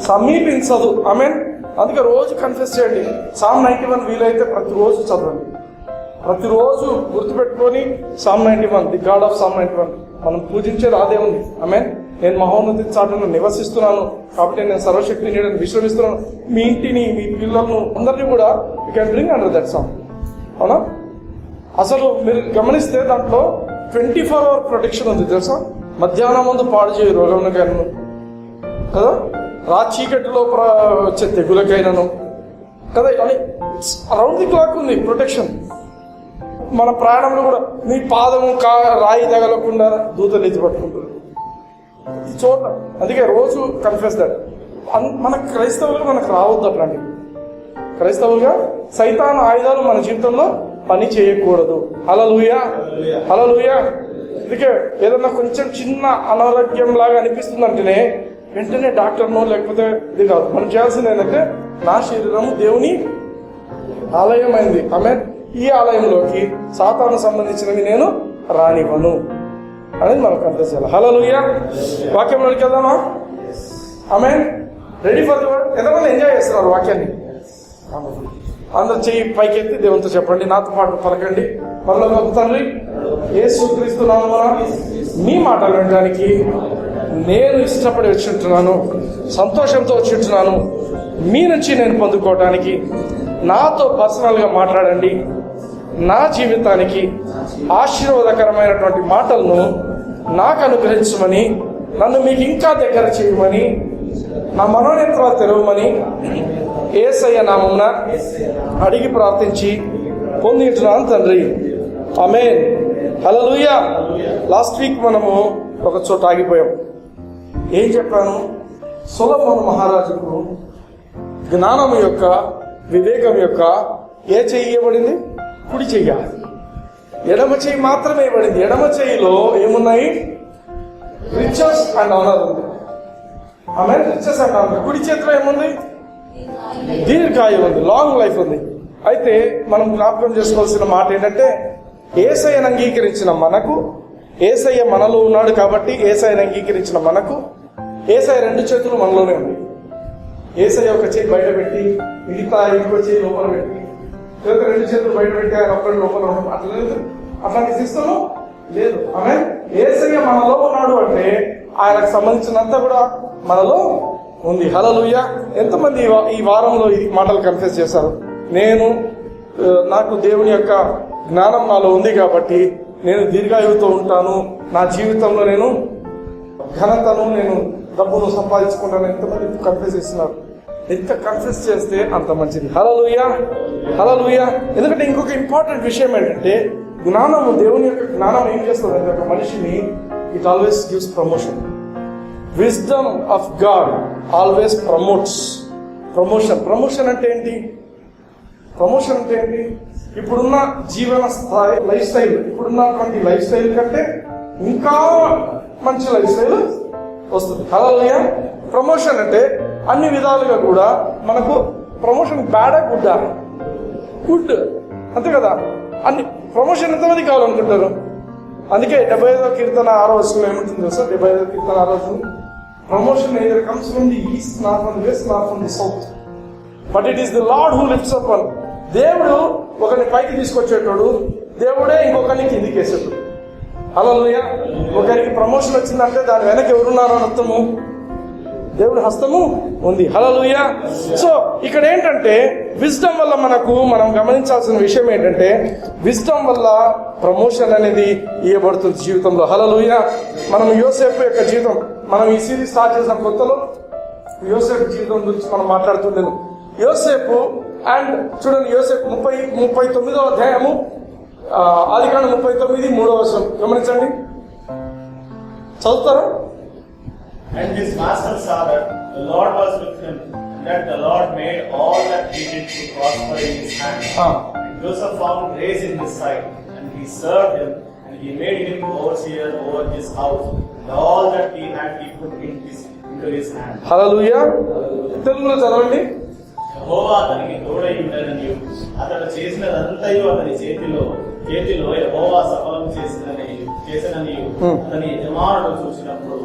సమీపించదు. ఆమేన్. అందుకే రోజు కన్ఫెస్ చేయండి. Psalm 91 వీలైతే ప్రతిరోజు చదవండి. ప్రతిరోజు గుర్తుపెట్టుకొని Psalm 91, the God of Psalm 91 మనం పూజించేది ఆ దేవుని. ఆమేన్. నేను మహోన్నతి చాటును నివసిస్తున్నాను కాబట్టి నేను సర్వశక్తిని నేను విశ్రమిస్తున్నాను. మీ ఇంటిని, మీ పిల్లలను అందరినీ కూడా you can bring under that song. అవునా? అసలు మీరు గమనిస్తే దాంట్లో 24 hour ప్రొటెక్షన్ ఉంది తెలుసా. మధ్యాహ్నం ముందు పాడు చేయ రోగంకైనాను కదా, చీకటిలో వచ్చే తెగులకైనాను కదా, అని అరౌండ్ ది క్లాక్ ఉంది ప్రొటెక్షన్. మన ప్రాణంలో కూడా మీ పాదము రాయి తగలకుండా దూతలు ఎత్తి పట్టుకుంటారు చోట. అందుకే రోజు కన్ఫెస్ దట్. మన క్రైస్తవులుగా మనకు రావద్దు అట్లాంటివి. క్రైస్తవులుగా సైతాన్ ఆయుధాలు మన జీవితంలో పని చేయకూడదు. హల్లెలూయా, హల్లెలూయా. అందుకే ఏదన్నా కొంచెం చిన్న అనారోగ్యం లాగా అనిపిస్తుందంటేనే వెంటనే డాక్టర్నో లేకపోతే ఇది కాదు. మనం చేయాల్సింది ఏంటంటే నా శరీరము దేవుని ఆలయం అయింది. ఆమేన్. ఈ ఆలయంలోకి సాతాను సంబంధించినవి నేను రానివ్వను అనేది మనకు అర్థం చేయాలి. హల్లెలూయా. వాక్యంలోకి వెళ్దామా? Amen. Ready for the word. ఎంతమంది ఎంజాయ్ చేస్తున్నారు వాక్యాన్ని? అందరు చెయ్యి పైకెత్తి దేవునితో చెప్పండి, నాతో పాటు పలకండి. పరలోకపు తండ్రి, యేసుక్రీస్తు నామమున మీ మాటలు వినడానికి నేను ఇష్టపడి వచ్చుంటున్నాను, సంతోషంతో వచ్చుంటున్నాను. మీ నుంచి నేను పొందుకోవటానికి నాతో పర్సనల్గా మాట్లాడండి. నా జీవితానికి ఆశీర్వాదకరమైనటువంటి మాటలను నాకు అనుగ్రహించమని, నన్ను మీకు ఇంకా దగ్గర చేయమని, నా మనోనేత్రాలు తెరవమని యేసయ్య నామమున అడిగి ప్రార్థించి పొందింటున్నాను తండ్రి. ఆమేన్. హల్లెలూయా. లాస్ట్ వీక్ మనము ఒక చోట ఆగిపోయాం. ఏం చెప్పాను? సొలొమోను మహారాజుకు జ్ఞానం యొక్క, వివేకం యొక్క ఏ చెయ్యి ఇవ్వబడింది? కుడి చెయ్య. ఎడమ చెయ్యి మాత్రమే ఇవ్వబడింది. ఎడమ చెయ్యిలో ఏమున్నాయి? రిచెస్ అండ్ ఆనర్ ఉంది. ఆమె రిచెస్ అండ్ ఆనర్. కుడి చేతిలో ఏముంది? దీర్ఘాయువు ఉంది, లాంగ్ లైఫ్ ఉంది. అయితే మనం జ్ఞాపకం చేసుకోవాల్సిన మాట ఏంటంటే, యేసయ్యను అంగీకరించిన మనకు, యేసయ్య మనలో ఉన్నాడు కాబట్టి యేసయ్యను అంగీకరించిన మనకు, యేసయ్య రెండు చేతులు మనలోనే ఉంది. యేసయ్య ఒక చేయి బయట పెట్టి మిగతా ఇంకో చేయి లోపల పెట్టి, లేదా రెండు చేతులు బయట పెట్టి ఆయన ఒక్కడి లోపల ఉండడం అట్లా లేదు. అట్లాంటి సిస్టమ్ లేదు. ఆమె యేసయ్య మనలో ఉన్నాడు అంటే ఆయనకు సంబంధించినంత కూడా మనలో ఉంది. హల్లెలూయా. ఎంతమంది ఈ వారంలో ఈ మాటలు కన్ఫెస్ చేశారు? నాకు దేవుని యొక్క జ్ఞానం నాలో ఉంది కాబట్టి నేను దీర్ఘాయువుతో ఉంటాను, నా జీవితంలో నేను ఘనతను, నేను డబ్బును సంపాదించుకుంటాను. ఎంతమంది కన్ఫెస్ చేస్తున్నారు? ఎంత కన్ఫెస్ చేస్తే అంత మంచిది. హల్లెలూయా, హల్లెలూయా. ఎందుకంటే ఇంకొక ఇంపార్టెంట్ విషయం ఏంటంటే, జ్ఞానము, దేవుని యొక్క జ్ఞానం ఏం చేస్తుంది అంటే ఒక మనిషిని it always gives promotion. Wisdom of God always promotes. Promotion అంటే ఏంటి? ప్రమోషన్ అంటే ఏంటి? ఇప్పుడున్న జీవన స్థాయి, లైఫ్ స్టైల్, ఇప్పుడున్నటువంటి లైఫ్ స్టైల్ కంటే ఇంకా మంచి లైఫ్ స్టైల్ వస్తుంది. హల్లెలూయా. ప్రమోషన్ అంటే అన్ని విధాలుగా కూడా మనకు ప్రమోషన్ బ్యాడా గుడ్డా? గుడ్, అంతే కదా. అన్ని ప్రమోషన్ ఎంతమంది కావాలనుకుంటారు? అందుకే 75వ కీర్తన 6వ వచనంలో ఏముంటుంది తెలుసా? 75వ కీర్తన 6వ వచనం, promotion either comes from the east, nor from the west, nor from the south, but it is the Lord who lifts up one. దేవుడు ఒకరిని పైకి తీసుకొచ్చేటోడు, దేవుడే ఇంకొకరిని కిందికి వేసేటోడు. హల్లెలూయా. ఒకరికి ప్రమోషన్ వచ్చిందంటే దాని వెనక ఎవరున్నారో అర్థము? దేవుడి హస్తము ఉంది. హల్లెలూయా. సో ఇక్కడ ఏంటంటే విజ్డమ్ వల్ల మనం గమనించాల్సిన విషయం ఏంటంటే, విజ్డమ్ వల్ల ప్రమోషన్ అనేది ఇవ్వబడుతుంది జీవితంలో. హల్లెలూయా. మనం యోసేపు యొక్క జీవితం, మనం ఈ సిరీస్ స్టార్ట్ చేసిన కొత్తలో యోసేపు జీవితం గురించి మనం మాట్లాడుతుండేను. యోసేపు అండ్ చూడండి, యోసేపు 39వ అధ్యాయము, ఆదికాండం 39, 3వ వచనం గమనించండి, చదువుతారా? And his master saw that the Lord was with him, and that the Lord made all that he did to prosper in his hand. And Joseph found grace in his sight, and he served him, and he made him overseer over his house, and all that he had he put into his hand. హల్లెలూయా. తెలుగులో చదవండి. యెహోవా అతనికి తోడై ఉండెననియు, అతడు చేసినదంతయు అతని చేతిలో యెహోవా సఫలం చేసిననియు అతని యజమానుడు చూసినప్పుడు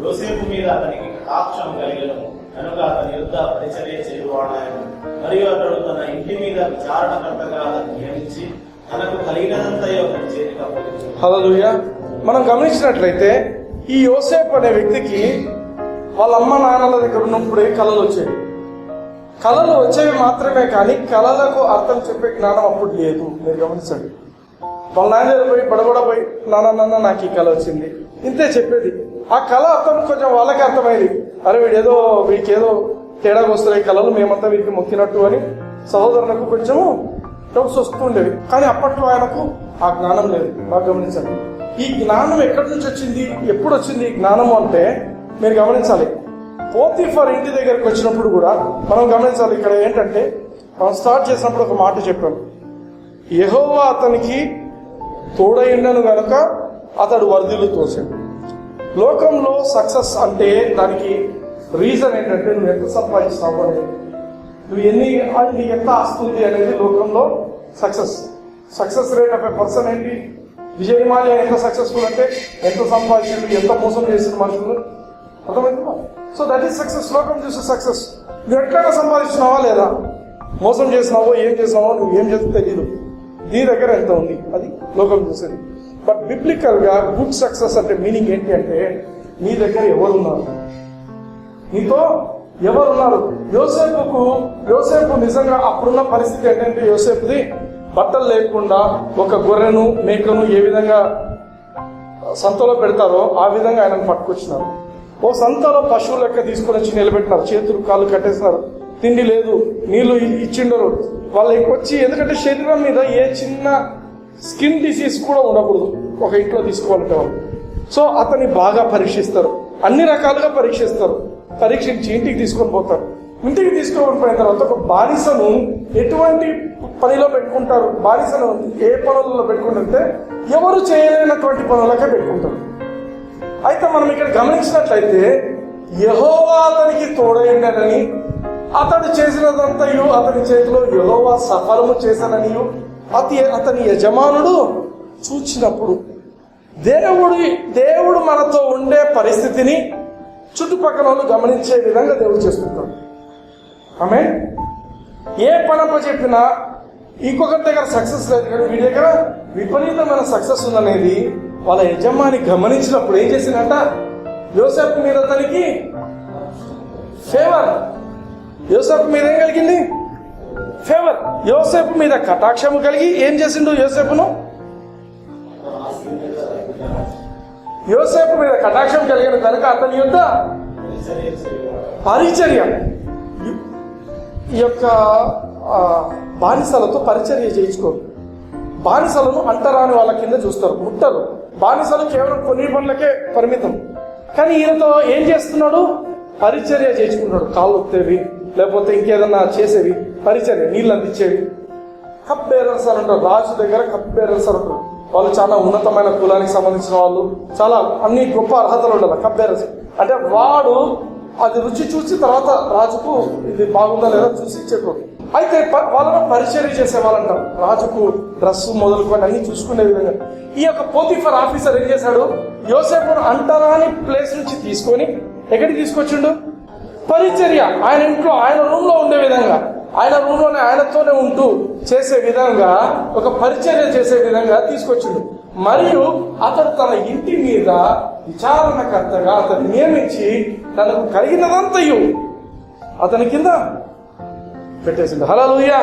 యోసేపు మీద అతనికి కటాక్షం కలిగెను. కనుక అతని యుద్ధ పరిచర్య చేయువాడాయను. మరియు అతడు తన ఇంటి మీద విచారణకర్తగా అతను నియమించి తనకు కలిగినదంతయు అతని చేతికి అప్పగించాడు. హల్లెలూయా. మనం గమనించినట్లయితే ఈ యోసేపు అనే వ్యక్తికి వాళ్ళ అమ్మ నాన్నల దగ్గర ఉన్నప్పుడే కళలు వచ్చేవి. కళలు వచ్చేవి మాత్రమే కానీ కళలకు అర్థం చెప్పే జ్ఞానం అప్పుడు లేదు. మీరు గమనించండి. వాళ్ళ నాన్న దగ్గర పోయి బడబడపోయి నాన్న నాకు ఈ కళ వచ్చింది ఇంతే చెప్పేది. ఆ కళ అర్థం కొంచెం వాళ్ళకి అర్థమైంది. అరే వీడికేదో తేడాగా వస్తున్నాయి కళలు, మేమంతా వీటికి మొక్కినట్టు అని సహోదరులకు కొంచెము డౌట్స్ వస్తుండేవి. కానీ అప్పట్లో ఆయనకు ఆ జ్ఞానం లేదు. బాగా గమనించండి. ఈ జ్ఞానం ఎక్కడి నుంచి వచ్చింది, ఎప్పుడు వచ్చింది ఈ జ్ఞానము అంటే మీరు గమనించాలి. పోతీఫర్ ఇంటి దగ్గరికి వచ్చినప్పుడు కూడా మనం గమనించాలి. ఇక్కడ ఏంటంటే మనం స్టార్ట్ చేసినప్పుడు ఒక మాట చెప్పాం, యెహోవా అతనికి తోడైండను గనుక అతడు వర్ధిల్లు తోచాడు. లోకంలో సక్సెస్ అంటే దానికి రీజన్ ఏంటంటే నువ్వు ఎంత సంపాదిస్తావు అనేది, నువ్వు ఎంత ఆస్తుంది అనేది లోకంలో success rate of a person ఏంటి. విజయమాల్య ఎంత సక్సెస్ఫుల్ అంటే ఎంత సంపాదించాడు, ఎంత మోసం చేసిన మనుషులు, అర్థమైందా? So that is success. లోకం చూసే సక్సెస్ నువ్వు ఎట్లా సంపాదించినావా లేదా, మోసం చేసినావో ఏం చేసినావో నువ్వు ఏం చేస్తే తెలియదు, నీ దగ్గర ఎంత ఉంది, అది లోకం చూసేది. బట్ బిబ్లికల్ గా గుడ్ సక్సెస్ అంటే మీనింగ్ ఏంటి అంటే నీ దగ్గర ఎవరున్నారు, నీతో ఎవరున్నారు. యోసేపు నిజంగా అప్పుడున్న పరిస్థితి ఏంటంటే యోసేపుది బట్టలు లేకుండా ఒక గొర్రెను మేకను ఏ విధంగా సంతలో పెడతారో ఆ విధంగా ఆయనను పట్టుకొచ్చినారు. ఓ సంతలో పశువుల లెక్క తీసుకొని వచ్చి నిలబెట్టినారు, చేతులు కాళ్ళు కట్టేసినారు, తిండి లేదు, నీళ్లు ఇచ్చిండరు. వాళ్ళకి వచ్చి, ఎందుకంటే శరీరం మీద ఏ చిన్న స్కిన్ డిసీజ్ కూడా ఉండకూడదు ఒక ఇంట్లో తీసుకోవాలంటే వాళ్ళు. సో అతన్ని బాగా పరీక్షిస్తారు, అన్ని రకాలుగా పరీక్షిస్తారు. పరీక్షించి ఇంటికి తీసుకొని పోతారు. ఇంటికి తీసుకొని పోయిన తర్వాత ఒక బానిసను ఎటువంటి పనిలో పెట్టుకుంటారు, బానిసను ఏ పనులలో పెట్టుకుంటుంటే ఎవరు చేయలేనటువంటి పనులకే పెట్టుకుంటారు. అయితే మనం ఇక్కడ గమనించినట్లయితే యెహోవా అతనికి తోడైండనని, అతడు చేసినదంతయు అతని చేతిలో యెహోవా సఫలము చేశాననియు అతని యజమానుడు చూచినప్పుడు దేవుడు మనతో ఉండే పరిస్థితిని చుట్టుపక్కల వాళ్ళు గమనించే విధంగా దేవుడు చేస్తుంటాడు. ఆమేన్. ఏ పనప్ప చెప్పినా ఇంకొకరి దగ్గర సక్సెస్ లేదు కానీ వీడి దగ్గర విపరీతమైన సక్సెస్ ఉందనేది వాళ్ళ యజమాని గమనించినప్పుడు ఏం చేసిందంట, యోసేపు మీద అతనికి ఫేవర్. యోసేపు మీద ఏం కలిగింది? ఫేవర్. యోసేపు మీద కటాక్షము కలిగి ఏం చేసిండు, యోసేపు మీద కటాక్షం కలిగిన కనుక అతని యొక్క పరిచర్య, ఈ యొక్క బానిసలతో పరిచర్య చేయించుకోరు. బానిసలను అంటరాని వాళ్ళ కింద చూస్తారు, ముట్టరు. బానిసలు కేవలం కొన్ని పనులకే పరిమితం. కానీ ఈయనతో ఏం చేస్తున్నాడు, పరిచర్య చేయించుకుంటున్నాడు. కాళ్ళు ఒత్తేవి, లేకపోతే ఇంకేదన్నా చేసేవి, పరిచర్య, నీళ్ళు అందించేవి. కప్ బేరర్స్ అని ఉంటారు, రాజు దగ్గర కప్ బేరర్స్ అని ఉంటారు. వాళ్ళు చాలా ఉన్నతమైన కులానికి సంబంధించిన వాళ్ళు, చాలా అన్ని గొప్ప అర్హతలు ఉండాలి. కప్ బేరర్స్ అంటే వాడు అది రుచి చూసి తర్వాత రాజుకు ఇది బాగుందా లేదా చూసి ఇచ్చేటోడు. అయితే వాళ్ళను పరిచర్య చేసే వాళ్ళంటారు. రాజుకు డ్రెస్ మొదలుకొని అన్ని చూసుకునే విధంగా ఈ యొక్క పోతీఫర్ ఆఫీసర్ ఏం చేశాడు, యోసేపును అంటరాని ప్లేస్ నుంచి తీసుకొని ఎక్కడికి తీసుకొచ్చిండు, పరిచర్య, ఆయన ఇంట్లో ఆయన రూమ్ లో ఉండే విధంగా, ఆయన రూమ్ లోనే ఆయనతోనే ఉంటూ చేసే విధంగా, ఒక పరిచర్య చేసే విధంగా తీసుకొచ్చిండు. మరియు అతడు తన ఇంటి మీద విచారణకర్తగా అతను నియమించి తనకు కలిగినదంతయు అతని కింద పెట్టేసిండు. Hallelujah,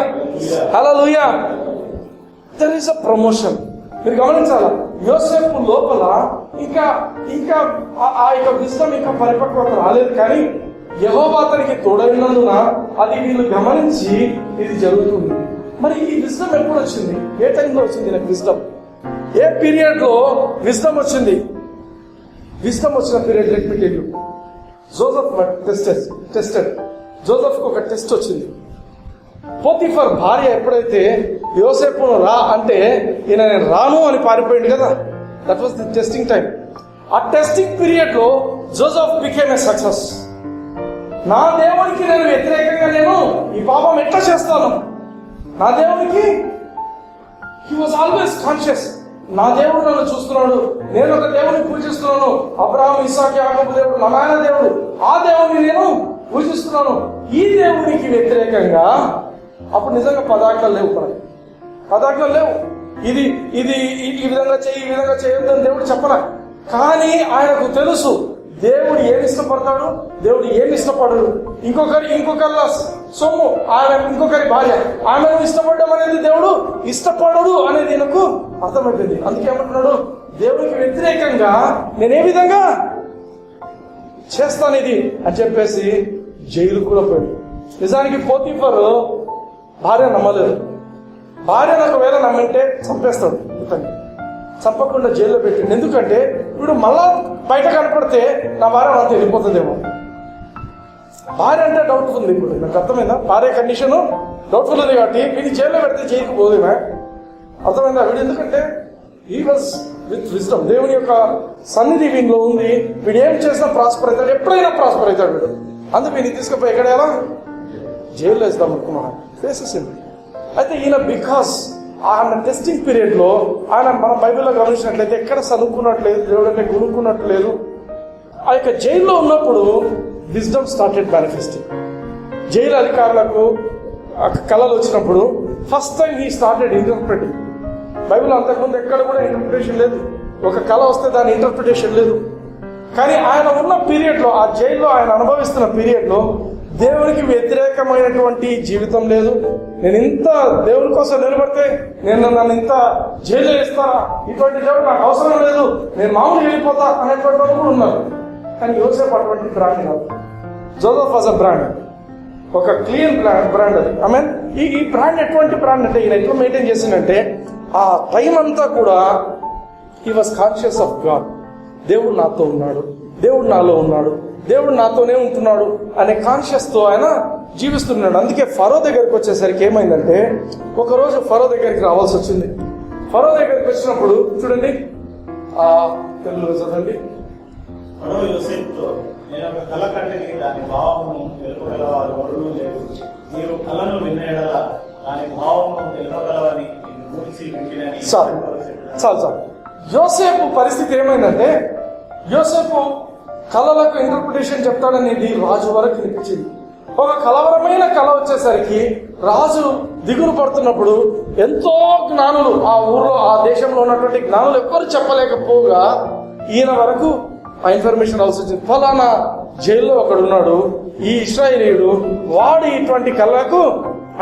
hallelujah. There is a promotion. మీరు గమనించాలా, యోసేపు లోపల ఇంకా ఆ యొక్క విషయం ఇంకా పరిపక్వత రాలేదు. కానీ యెహోవా అతనికి తోడైనందున అది వీళ్ళు గమనించి ఇది జరుగుతుంది. మరి ఈ విజ్డమ్ ఎప్పుడు వచ్చింది, ఏ టైంలో వచ్చింది నాకు విజ్డమ్, ఏ పీరియడ్ లో విజ్డమ్ వచ్చింది? విజ్డమ్ వచ్చిన period let me tell you. Joseph tested. Joseph కు ఒక టెస్ట్ వచ్చింది. పోతీఫర్ భార్య ఎప్పుడైతే యోసేపును రా అంటే ఈయన నేను రాను అని పారిపోయింది కదా, that was the testing time. ఆ టెస్టింగ్ పీరియడ్ లో జోసెఫ్ బికేమ్ ఏ సక్సెస్. నా దేవునికి నేను వ్యతిరేకంగా నేను ఈ పాపం ఎట్లా చేస్తాను, నా దేవునికి హీ వాజ్ ఆల్వేస్ కాన్షియస్. నా దేవుడు నన్ను చూస్తున్నాడు, నేను ఒక దేవుడిని పూజిస్తున్నాను, అబ్రహాము ఇస్సాకు యాకోబు దేవుడు, నా నాయన దేవుడు, ఆ దేవుడిని నేను పూజిస్తున్నాను, ఈ దేవునికి వ్యతిరేకంగా అప్పుడు నిజంగా పదార్థాలు లేవు, మనకి పదార్థాలు లేవు. ఇది ఇది ఈ విధంగా చేయి, ఈ విధంగా చేయొద్దని దేవుడు చెప్పలే. కానీ ఆయనకు తెలుసు దేవుడు ఏమి ఇష్టపడతాడు, దేవుడు ఏమి ఇష్టపడడు. ఇంకొకరి సొమ్ము, ఆమె ఇంకొకరి భార్య, ఆమెను ఇష్టపడడం అనేది దేవుడు ఇష్టపడడు అనేది ఈయనకు అర్థమైపోయింది. అందుకేమంటున్నాడు, దేవుడికి వ్యతిరేకంగా నేనే విధంగా చేస్తాను ఇది అని చెప్పేసి జైలు కూడా పోయాడు. నిజానికి పోతీఫర్ భార్య నమ్మలేదు. భార్యను ఒకవేళ నమ్మింటే చంపేస్తాడు, చంపకుండా జైల్లో పెట్టిండు. ఎందుకంటే ఇప్పుడు మళ్ళా బయట కనపడితే నా భార్య అంతా వెళ్ళిపోతుందేమో. భార్య అంటే డౌట్ఫుల్ ఉంది. ఇప్పుడు నాకు అర్థమైందా, భార్య కండిషన్ డౌట్ఫుల్ ఉంది కాబట్టి వీడిని జైల్లో పెడితే జైలుకి పోదేమే. అర్థమైందా? వీడు ఎందుకంటే ఈ వాజ్ విత్ విజ్డమ్, దేవుని యొక్క సన్నిధి వీనిలో ఉంది. వీడు ఏం చేసినా ప్రాస్పర్ అవుతాడు, ఎప్పుడైనా ప్రాస్పర్ అవుతాడు వీడు. అందుకు వీడిని తీసుకుపోయి ఎక్కడ ఎలా జైల్లో వేస్తాం అనుకున్నాను. ఫేసెస్ అయితే ఈయన బికాస్ ఆయన టెస్టింగ్ పీరియడ్ లో ఆయన మన బైబిల్లో గమనించినట్లయితే ఎక్కడ చదువుకున్నట్లేదు, దేవుడు అంటే గుణుకున్నట్లేదు. ఆ యొక్క జైల్లో ఉన్నప్పుడు విజ్డమ్ స్టార్టెడ్ మేనిఫెస్టింగ్. జైలు అధికారులకు కళలు వచ్చినప్పుడు first time he started interpreting. Bible అంతకుముందు ఎక్కడ కూడా ఇంటర్ప్రిటేషన్ లేదు. ఒక కళ వస్తే దాని ఇంటర్ప్రిటేషన్ లేదు. కానీ ఆయన ఉన్న పీరియడ్ లో, ఆ జైల్లో ఆయన అనుభవిస్తున్న పీరియడ్ లో దేవునికి వ్యతిరేకమైనటువంటి జీవితం లేదు. నేను ఇంత దేవుని కోసం నిలబడితే నన్ను ఇంత జైలు వేస్తారా, ఇటువంటి దేవుడు నాకు అవసరం లేదు, నేను మామూలు వెళ్ళిపోతా అనేటువంటి వాళ్ళు కూడా ఉన్నారు. కానీ యోసేపు అటువంటి బ్రాండ్ కాదు. జోసెఫ్ వాజ్ అ బ్రాండ్, ఒక క్లీన్ బ్రాండ్ అది. ఐ మీన్ ఈ బ్రాండ్ ఎటువంటి బ్రాండ్ అంటే ఈయన ఎట్లా మెయింటైన్ చేసిందంటే ఆ టైం అంతా కూడా he was conscious of God. దేవుడు నాతో ఉన్నాడు, దేవుడు నాలో ఉన్నాడు, దేవుడు నాతోనే ఉంటున్నాడు అనే కాన్షియస్ తో ఆయన జీవిస్తున్నాడు. అందుకే ఫరో దగ్గరికి వచ్చేసరికి ఏమైందంటే, ఒకరోజు ఫరో దగ్గరికి రావాల్సి వచ్చింది. ఫరో దగ్గరికి వచ్చినప్పుడు చూడండి, తెలుగులో చదవండి. ఫరో యోసేపుతో, నేను ఒక కల కంటిని, దాని భావమును తెలుపగలవారు ఎవరు లేరు. నీవు కలను విన్న యెడల దాని భావమును తెలుపగలవని వింటినని. చాలు. యోసేపు పరిస్థితి ఏమైందంటే, యోసేపు కళలకు ఇంటర్ప్రిటేషన్ చెప్తాడనేది రాజు వరకు వినిపించింది. ఒక కలవరమైన కళ వచ్చేసరికి రాజు దిగులు పడుతున్నప్పుడు ఎంతో జ్ఞానులు, ఆ ఊర్లో ఆ దేశంలో ఉన్నటువంటి జ్ఞానులు ఎవ్వరు చెప్పలేకపోగా ఈయన వరకు ఆ ఇన్ఫర్మేషన్ రావాల్సి వచ్చింది. ఫలానా జైల్లో ఒకడున్నాడు, ఈ ఇశ్రాయేలీయుడు, వాడు ఇటువంటి కళలకు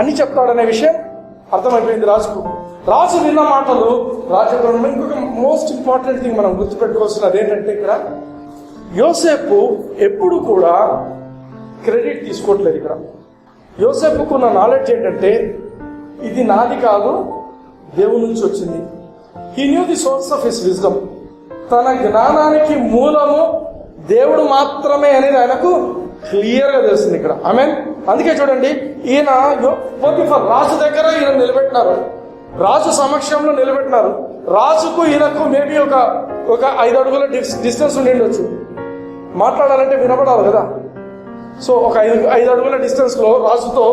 అని చెప్తాడనే విషయం అర్థమైపోయింది రాజుకు. రాజు విన్న మాటలు రాజు. ఇంకొక మోస్ట్ ఇంపార్టెంట్ థింగ్ మనం గుర్తుపెట్టుకోవాల్సినది ఏంటంటే, ఇక్కడ యోసేపు ఎప్పుడు కూడా క్రెడిట్ తీసుకోవట్లేదు. ఇక్కడ యోసేపుకున్న నాలెడ్జ్ ఏంటంటే, ఇది నాది కాదు, దేవుని నుంచి వచ్చింది. He knew the source of his wisdom. తన జ్ఞానానికి మూలము దేవుడు మాత్రమే అనేది ఆయనకు క్లియర్ గా తెలుస్తుంది ఇక్కడ. ఆమెన్. అందుకే చూడండి, ఈయన పోతీఫర్ రాజు దగ్గర ఈయన నిలబెట్టినారు, రాజు సమక్షంలో నిలబెట్టినారు. రాజుకు ఈయనకు మేబీ ఒక 5 అడుగుల డిస్టెన్స్ ఉండిండొచ్చు. మాట్లాడాలంటే వినపడాలి కదా. సో ఒక 5 అడుగుల డిస్టెన్స్ లో రాజుతో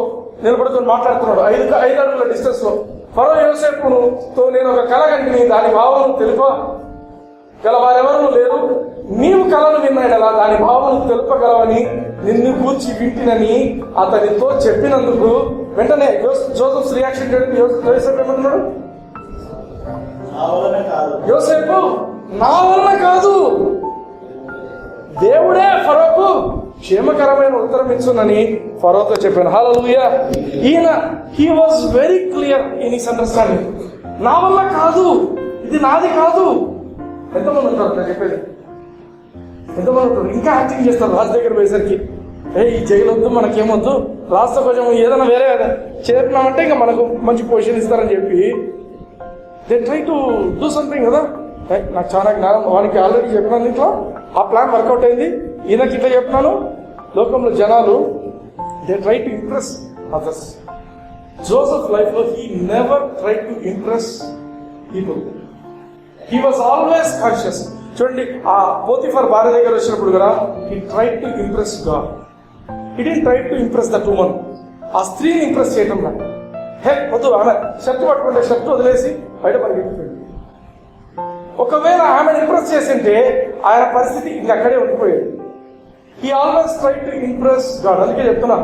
నిలబడుకొని మాట్లాడుతున్నాడు. 5 అడుగుల డిస్టెన్స్ లో ఫరో యోసేపుతో, నేను ఒక కళ కంటిని, దాని భావం తెలుపగలవారెవరు లేరు. నీవు కళను విన్నాడలా దాని భావం తెలుపగలవని నిన్ను కూర్చి వింటినని అతనితో చెప్పినందుకు వెంటనే జోసెఫ్ రియాక్షన్ యోసేపు ఏమంటున్నాడు? యోసేపు నా వలన కాదు, దేవుడే ఫరోకు క్షేమకరమైన ఉత్తరం ఇచ్చునని ఫరోతో చెప్పాను. హల్లెలూయా. ఈయన he was very clear in his understanding. నా వల్ల కాదు, ఇది నాది కాదు. ఎంతమంది ఉంటారు చెప్పేది? ఎంతమంది ఉంటారు? ఇంకా యాక్టింగ్ చేస్తారు రాజు దగ్గర పోయేసరికి. ఈ జైలు వద్దు, మనకేమొద్దు, రాష్ట్ర కొంచెం ఏదైనా వేరే చేరినామంటే ఇంకా మనకు మంచి పొజిషన్ ఇస్తారని చెప్పి they try to do something కదా. నాకు చాలా జ్ఞానం, వానికి ఆల్రెడీ చెప్పినాను, ఇంట్లో ఆ ప్లాన్ వర్కౌట్ అయింది, ఈయనకి ఇట్లా చెప్పినాను. లోకంలో జనాలు they try to impress others. Joseph life లో he never try to impress people. He was always conscious. చూడండి, ఆ పోతీఫర్ భార్య దగ్గర వచ్చినప్పుడు కూడా he try to impress God. He didn't try to impress that woman. ఆ స్త్రీని ఇంప్రెస్ చేయటం నాకు వద్దు. ఆమె షర్ట్ పట్టుకుంటే షర్ట్ వదిలేసి బయట పరిగెత్తిపోయింది. ఒకవేళ ఆమెను ఇంప్రెస్ చేసింటే ఆయన పరిస్థితి ఇంకక్కడే ఉండిపోయేది. He always try to impress God. అందుకే చెప్తున్నా,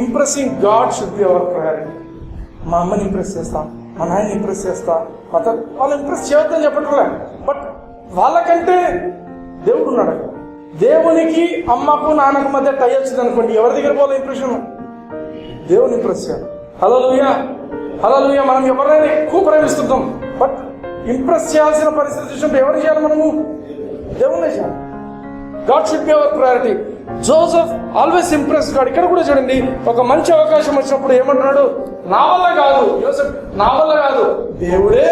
impressing God should be our priority. మా అమ్మని ఇంప్రెస్ చేస్తా, మా నాయన్ని ఇంప్రెస్ చేస్తా, వాళ్ళు ఇంప్రెస్ చేయొద్దని చెప్పట్లే, బట్ వాళ్ళకంటే దేవుడు ఉన్నాడు అక్కడ. దేవునికి అమ్మకు నాన్నకు మధ్య టై వచ్చింది అనుకోండి, ఎవరి దగ్గర పోలే ఇంప్రెషన్? దేవుని ఇంప్రెస్ చేయాలి. హల్లెలూయా, హల్లెలూయా. మనం ఎవరైనా ఎక్కువ ప్రేమిస్తుంటాం, బట్ ఇంప్రెస్ చేయాల్సిన పరిస్థితి చూసినప్పుడు ఎవరు చేయాలి? మనము దేవుణ్ణి చేయాలి. God should be our priority. Joseph always impress God. ఇక్కడ కూడా చూడండి, ఒక మంచి అవకాశం వచ్చినప్పుడు ఏమంటున్నాడు? నా వల్ల కాదు యోసెఫ్, నా వల్ల కాదు, దేవుడే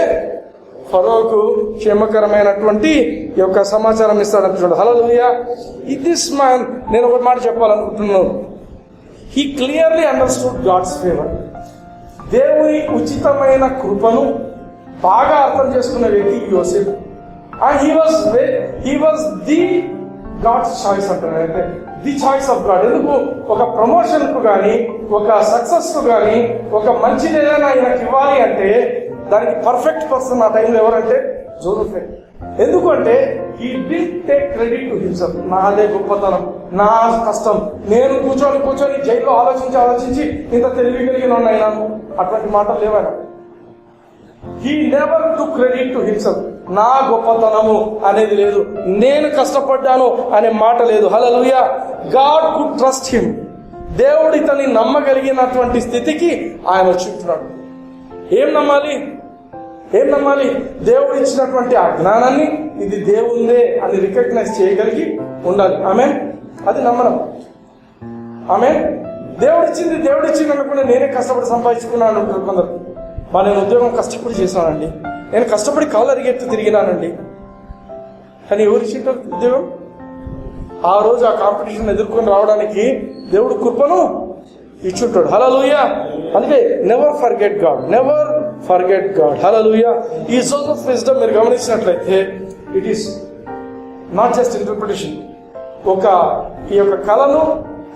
ఫరోకు క్షేమకరమైనటువంటి ఈ యొక్క సమాచారం ఇస్తాడని చూడండి. హల్లెలూయా. దిస్ మ్యాన్, నేను ఒక మాట చెప్పాలనుకుంటున్నాను, he clearly understood God's favour. దేవుని ఉచితమైన కృపను బాగా అర్థం చేసుకున్న వ్యక్తి యోసేఫ్. And he was the God's choice అంటారు, అంటే ది చాయిస్ ఆఫ్ గాడ్. ఎందుకు? ఒక ప్రమోషన్ కు కానీ, ఒక సక్సెస్ కు కానీ, ఒక మంచిది ఏదైనా ఆయనకి ఇవ్వాలి అంటే దానికి పర్ఫెక్ట్ పర్సన్ ఆ టైంలో ఎవరంటే జోసెఫే. ఎందుకంటే he did take credit to himself. నాదే గొప్పతనం, నా కష్టం, నేను కూర్చొని జైల్లో ఆలోచించి ఇంత తెలివి కలిగిన అయినాను, అటువంటి మాటలు లేవా? He never to credit to himself. నా గొప్పతనము అనేది లేదు, నేను కష్టపడ్డాను అనే మాట లేదు. Hallelujah. God could trust him. దేవుడు ఇతన్ని నమ్మగలిగినటువంటి స్థితికి ఆయన వచ్చుంటున్నాడు. ఏం నమ్మాలి? దేవుడు ఇచ్చినటువంటి ఆ జ్ఞానాన్ని ఇది దేవుందే అని రికగ్నైజ్ చేయగలిగి ఉండాలి. ఆమేన్. అది నమ్మడం. ఆమేన్. దేవుడిచ్చింది అనుకుంటే నేనే కష్టపడి సంపాదించుకున్నాను అంటారు కొందరు. నేను ఉద్యోగం కష్టపడి చేశానండి, నేను కష్టపడి కాళ్ళు అరిగెత్తు తిరిగినానండి, కానీ ఎవరిచ్చింటారు ఉద్యోగం? ఆ రోజు ఆ కాంపిటీషన్ ఎదుర్కొని రావడానికి దేవుడు కృపను ఇచ్చుంటాడు. హల్లెలూయా. అందుకే నెవర్ ఫర్గెట్ గాడ్. హల్లెలూయా. ఈ సోర్స్ ఆఫ్ విజ్డమ్ మీరు గమనించినట్లయితే it is not just interpretation. ఈ యొక్క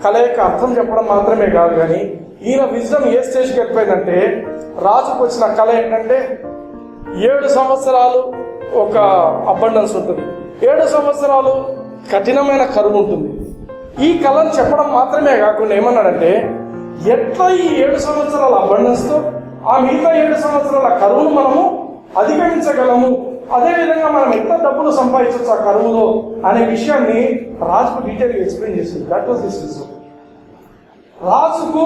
కళ యొక్క అర్థం చెప్పడం మాత్రమే కాదు, కానీ ఈయన విజ్డమ్ ఏ స్టేజ్కి వెళ్ళిపోయిందంటే, రాజుకు వచ్చిన కళ ఏంటంటే 7 సంవత్సరాలు ఒక అబండెన్స్ ఉంటుంది, 7 సంవత్సరాలు కఠినమైన కరువు ఉంటుంది. ఈ కళను చెప్పడం మాత్రమే కాకుండా ఏమన్నాడంటే, ఎట్లా ఈ 7 సంవత్సరాల అబండెన్స్ తో ఆ మిగతా 7 సంవత్సరాల కరువును మనము అధిగమించగలము, అదేవిధంగా మనం ఎంత డబ్బులు సంపాదించవచ్చు ఆ కరువులో అనే విషయాన్ని రాజుకు డీటెయిల్గా ఎక్స్ప్లెయిన్ చేసింది. That was his wisdom. రాజుకు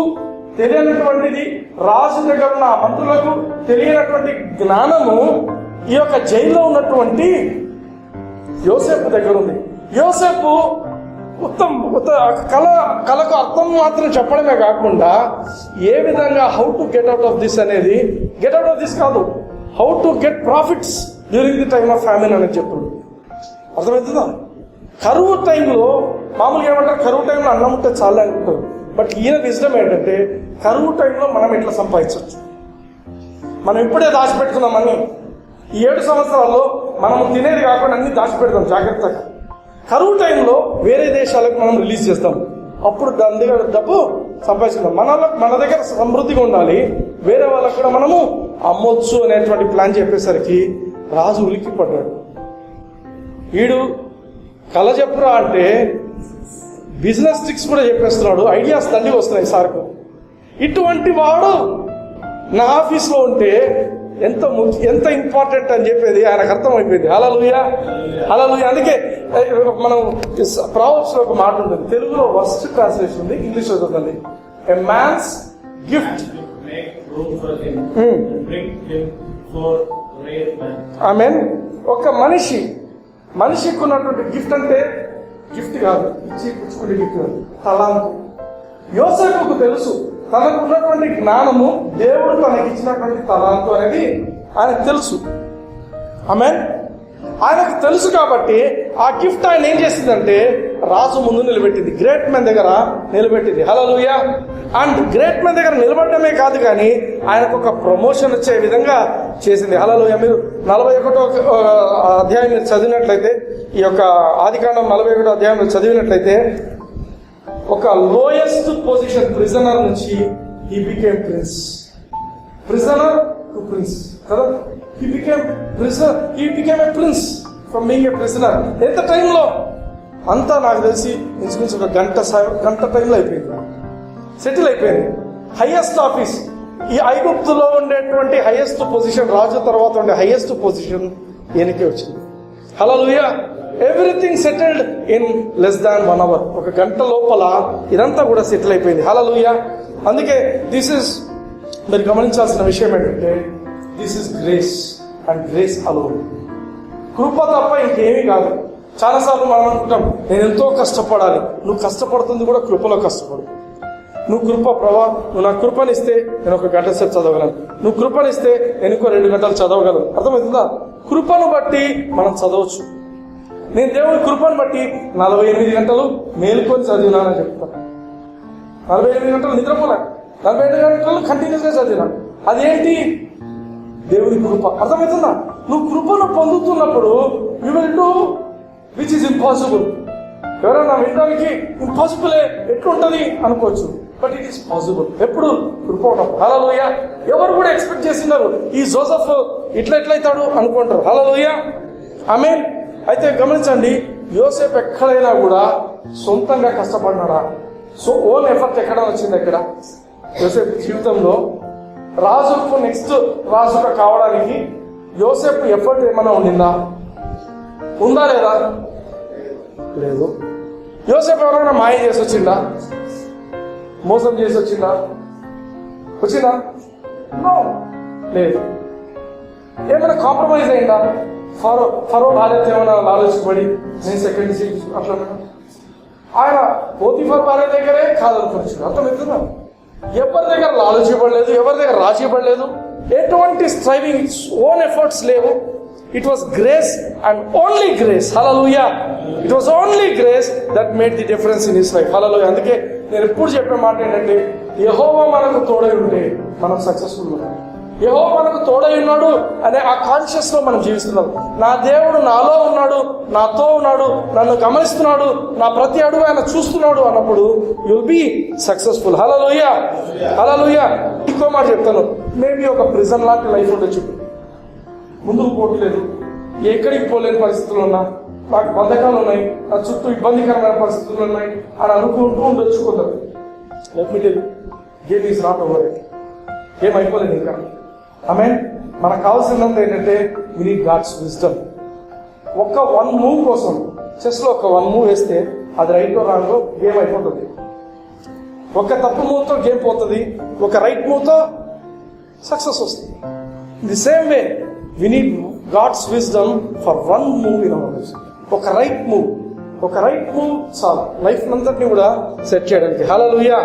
తెలియనటువంటిది, రాజు దగ్గర ఉన్న మంత్రులకు తెలియనటువంటి జ్ఞానము ఈ యొక్క జైల్లో ఉన్నటువంటి యోసేపు దగ్గర ఉంది. యోసేపు కళకు అర్థం మాత్రం చెప్పడమే కాకుండా ఏ విధంగా how to get out of this అనేది, గెట్ అవుట్ ఆఫ్ దిస్ కాదు, how to get profits during the time of famine అని చెప్తాడు. అర్థమవుతుందా? కరువు టైంలో మామూలుగా ఏమంటారు, కరువు టైంలో అన్నం ఉంటే చాలా అనుకుంటారు. బట్ ఈయన విజ్డమ్ ఏంటంటే, కరువు టైంలో మనం ఎట్లా సంపాదించవచ్చు, మనం ఇప్పుడే దాచిపెట్టుకుందామని ఈ 7 సంవత్సరాల్లో మనం తినేది కాకుండా అన్ని దాచిపెడతాం జాగ్రత్తగా. కరువు టైంలో వేరే దేశాలకు మనం రిలీజ్ చేస్తాం, అప్పుడు దాని దగ్గర డబ్బు సంపాదించుకుందాం. మన దగ్గర సమృద్ధిగా ఉండాలి, వేరే వాళ్ళకు కూడా మనము అమ్మొచ్చు అనేటువంటి ప్లాన్ చెప్పేసరికి రాజు ఉలిక్కి పడ్డాడు. వీడు కళ చెప్పురా అంటే బిజినెస్ ట్రిక్స్ కూడా చెప్పేస్తున్నాడు, ఐడియాస్ తల్లి వస్తున్నాయి సార్కు. ఇటువంటి వాడు నా ఆఫీస్లో ఉంటే ఎంత ఇంపార్టెంట్ అని చెప్పేది ఆయనకు అర్థమైపోయింది. హల్లెలూయా. అందుకే మనం ప్రావర్బ్స్ లో ఒక మాట ఉంటుంది, తెలుగులో వర్స్ట్ ట్రాన్స్లేషన్ ఉంది, ఇంగ్లీష్ లో చదవండి. A man's gift. ఆమేన్. ఒక మనిషికి ఉన్నటువంటి గిఫ్ట్ అంటే గిఫ్ట్ కాదు, ఇచ్చి పుచ్చుకునే గిఫ్ట్ కాదు, తలాంతు. యోసేపుకు తెలుసు తనకు ఉన్నటువంటి జ్ఞానము దేవుడు తనకి ఇచ్చినటువంటి తలాంతు అనేది ఆయనకు తెలుసు. ఆమేన్. ఆయనకు తెలుసు కాబట్టి ఆ గిఫ్ట్ ఆయన ఏం చేసిందంటే రాజు ముందు నిలబెట్టింది, గ్రేట్ మ్యాన్ దగ్గర నిలబెట్టింది. హల్లెలూయా. అండ్ గ్రేట్ మ్యాన్ దగ్గర నిలబడమే కాదు కానీ ఆయనకు ఒక ప్రమోషన్ వచ్చే విధంగా చేసింది. హల్లెలూయా. మీరు 41వ అధ్యాయం మీరు చదివినట్లయితే, ఈ యొక్క ఆదికాండం 41వ అధ్యాయం చదివినట్లయితే, ఒక లోయెస్ట్ పొజిషన్ ప్రిజనర్ నుంచి he became prince. Prisoner to prince కదా. He became a prince from being a prisoner. ఎంత టైంలో అంతా నాకు తెలిసి ఇంచుమించు ఒక గంట టైంలో అయిపోయింది, సెటిల్ అయిపోయింది. హైయెస్ట్ ఆఫీస్, ఈ ఐగుప్తులో ఉండేటువంటి హైయెస్ట్ పొజిషన్, రాజు తర్వాత ఉండే హైయెస్ట్ పొజిషన్ ఈయనకే వచ్చింది. Hallelujah. Everything settled in less than 1 hour. ఒక గంట లోపల ఇదంతా కూడా సెటిల్ అయిపోయింది. హల్లెలూయా. అందుకే మీరు గమనించాల్సిన విషయం ఏంటంటే this is grace and grace alone. కృప తప్ప ఇంకేమీ కాదు. చాలాసార్లు మనం అనుకుంటాం నేను ఎంతో కష్టపడాలి. నువ్వు కష్టపడుతుంది కూడా కృపలో కష్టపడు. నువ్వు కృప ప్రభా, నువ్వు నాకు కృపనిస్తే నేను 1 గంట సేపు చదవగలను, నువ్వు కృపనిస్తే నేను ఇంకో 2 గంటలు చదవగలను. అర్థమవుతుందా? కృపను బట్టి మనం చదవచ్చు. నేను దేవుడి కృపను బట్టి 48 గంటలు మేలుకొని చదివినానని చెప్తాను. 48 గంటలు నిద్రపోలే, 48 గంటలు కంటిన్యూస్గా చదివినా. అదేంటి? దేవుడి కృప. అర్థమవుతుందా? నువ్వు కృపను పొందుతున్నప్పుడు you will do which is impossible. ఎవరైనా వినడానికి ఇంపాసిబులే ఎట్లుంటది అనుకోవచ్చు, బట్ ఇట్ ఈస్ పాసిబుల్. ఎప్పుడు? కృప ఉండదు. హల్లెలూయా. ఎవరు కూడా ఎక్స్పెక్ట్ చేస్తున్నారు ఈ జోసెఫ్ ఎట్లయితాడు అనుకుంటారు. హల్లెలూయా. ఆమేన్. అయితే గమనించండి, యోసేపు ఎక్కడైనా కూడా సొంతంగా కష్టపడినాడా? ఓన్ ఎఫర్ట్ ఎక్కడ వచ్చింది? ఎక్కడ? యోసేపు జీవితంలో రాజుకు నెక్స్ట్ రాజుగా కావడానికి యోసేపు ఎఫర్ట్ ఏమైనా ఉండిందా? ఉందా లేదా? లేదు. యోసేపు ఎవరైనా మాయ చేసి వచ్చిందా? మోసం చేసి వచ్చిందా? నో, లేదు. ఏమైనా కాంప్రమైజ్ అయిందా? ఫరో భార్యతో ఏమైనా ఆలోచించబడి నేను సెకండ్ సీట్ అట్లా ఆయన పోతీఫర్ భార్య దగ్గరే కాదనుకోవచ్చు. అర్థమవుతుందా? ఎవరి దగ్గర ఆలోచించబడలేదు, ఎవరి దగ్గర రాజీపడలేదు, ఎటువంటి స్ట్రైవింగ్ ఓన్ ఎఫర్ట్స్ లేవు. It was grace and only grace. Hallelujah. It was only grace that made the difference in his life. Hallelujah. అందుకే నేను ఎప్పుడు చెప్పే మాట ఏంటంటే యెహోవా మనకు తోడై ఉంటే మనం సక్సెస్ఫుల్ ఉన్నాం. యెహోవా మనకు తోడై ఉన్నాడు అనే ఆ కాన్షియస్ లో మనం జీవిస్తున్నాం. నా దేవుడు నాలో ఉన్నాడు, నాతో ఉన్నాడు, నన్ను గమనిస్తున్నాడు, నా ప్రతి అడుగు ఆయన చూస్తున్నాడు అన్నప్పుడు యుల్ బి సక్సెస్ఫుల్. హల్లెలూయా. హల్లెలూయా. ఇంకో మాట చెప్తాను. మేబీ ఒక ప్రిజన్ లాంటి లైఫ్ ఉండొచ్చు, ముందుకు పోవట్లేదు, ఎక్కడికి పోలేని పరిస్థితులు ఉన్నా, నాకు బంధకాలు ఉన్నాయి, నా చుట్టూ ఇబ్బందికరమైన పరిస్థితులు ఉన్నాయి అని అనుకుంటూ ఉండొచ్చు కొందరు. Let me tell you, game is not over. Game అయిపోలేదు ఇంకా. ఆమేన్. మనకు కావాల్సినంత ఏంటంటే వి నీడ్ గాడ్స్ విజ్డమ్. ఒక 1 మూవ్ కోసం, చెస్ లో ఒక 1 మూవ్ వేస్తే అది రైట్ రాంగో గేమ్ అయిపోతుంది. ఒక తప్పు మూవ్తో గేమ్ పోతుంది, ఒక రైట్ మూవ్తో సక్సెస్ వస్తుంది. The same way we need God's wisdom for 1 move in our lives. ఒక రైట్ మూవ్ చాలు లైఫ్ అంతటిని కూడా సెట్ చేయడానికి. హల్లెలూయా.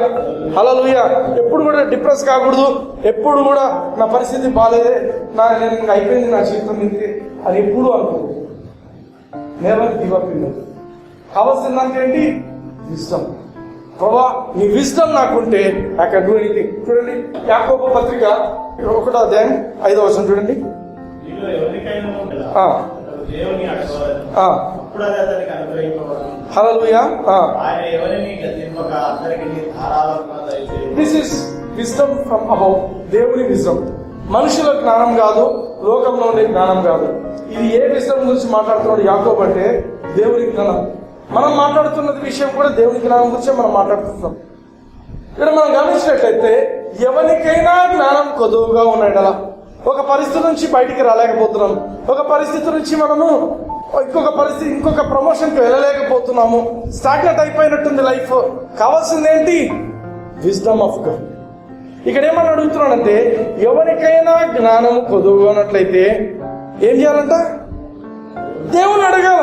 హల్లెలూయా. ఎప్పుడు కూడా డిప్రెస్ కాకూడదు, ఎప్పుడు కూడా నా పరిస్థితి బాగాలేదే, నేను ఇంకా అయిపోయింది నా జీవితం ఇంతే అని ఎప్పుడు అనుకోదు. Never give up in life. కావాల్సిందంటే ఏంటి? విజ్డమ్. ప్రభా నీ విజ్డమ్ నాకుంటే ఐ కెన్ డూ ఎనీథింగ్. చూడండి యాకోబు పత్రిక 1వ అధ్యాయం 5వ వచనం చూడండి. Hallelujah. This is wisdom from above. దేవుని విజ్డమ్. మనుషుల జ్ఞానం కాదు, లోకంలో ఉండే జ్ఞానం కాదు. ఇది ఏ విజ్డమ్ గురించి మాట్లాడుతున్నాడు యాకోబు అంటే దేవుని జ్ఞానం. మనం మాట్లాడుతున్నది విషయం కూడా దేవుని జ్ఞానం గురించే మనం మాట్లాడుతున్నాం. ఇక్కడ మనం గమనించినట్లయితే ఎవరికైనా జ్ఞానం కొద్దుగా ఉన్నాడలా. ఒక పరిస్థితి నుంచి బయటికి రాలేకపోతున్నాం, ఒక పరిస్థితి నుంచి మనము ఇంకొక ప్రమోషన్కి వెళ్ళలేకపోతున్నాము, స్టాగ్నెట్ అయిపోయినట్టుంది లైఫ్. కావాల్సింది ఏంటి? Wisdom of God. ఇక్కడ ఏమని అడుగుతున్నాడంటే ఎవరికైనా జ్ఞానము కొద్దుగా ఉన్నట్లయితే ఏం చేయాలంట? దేవుని అడగాల.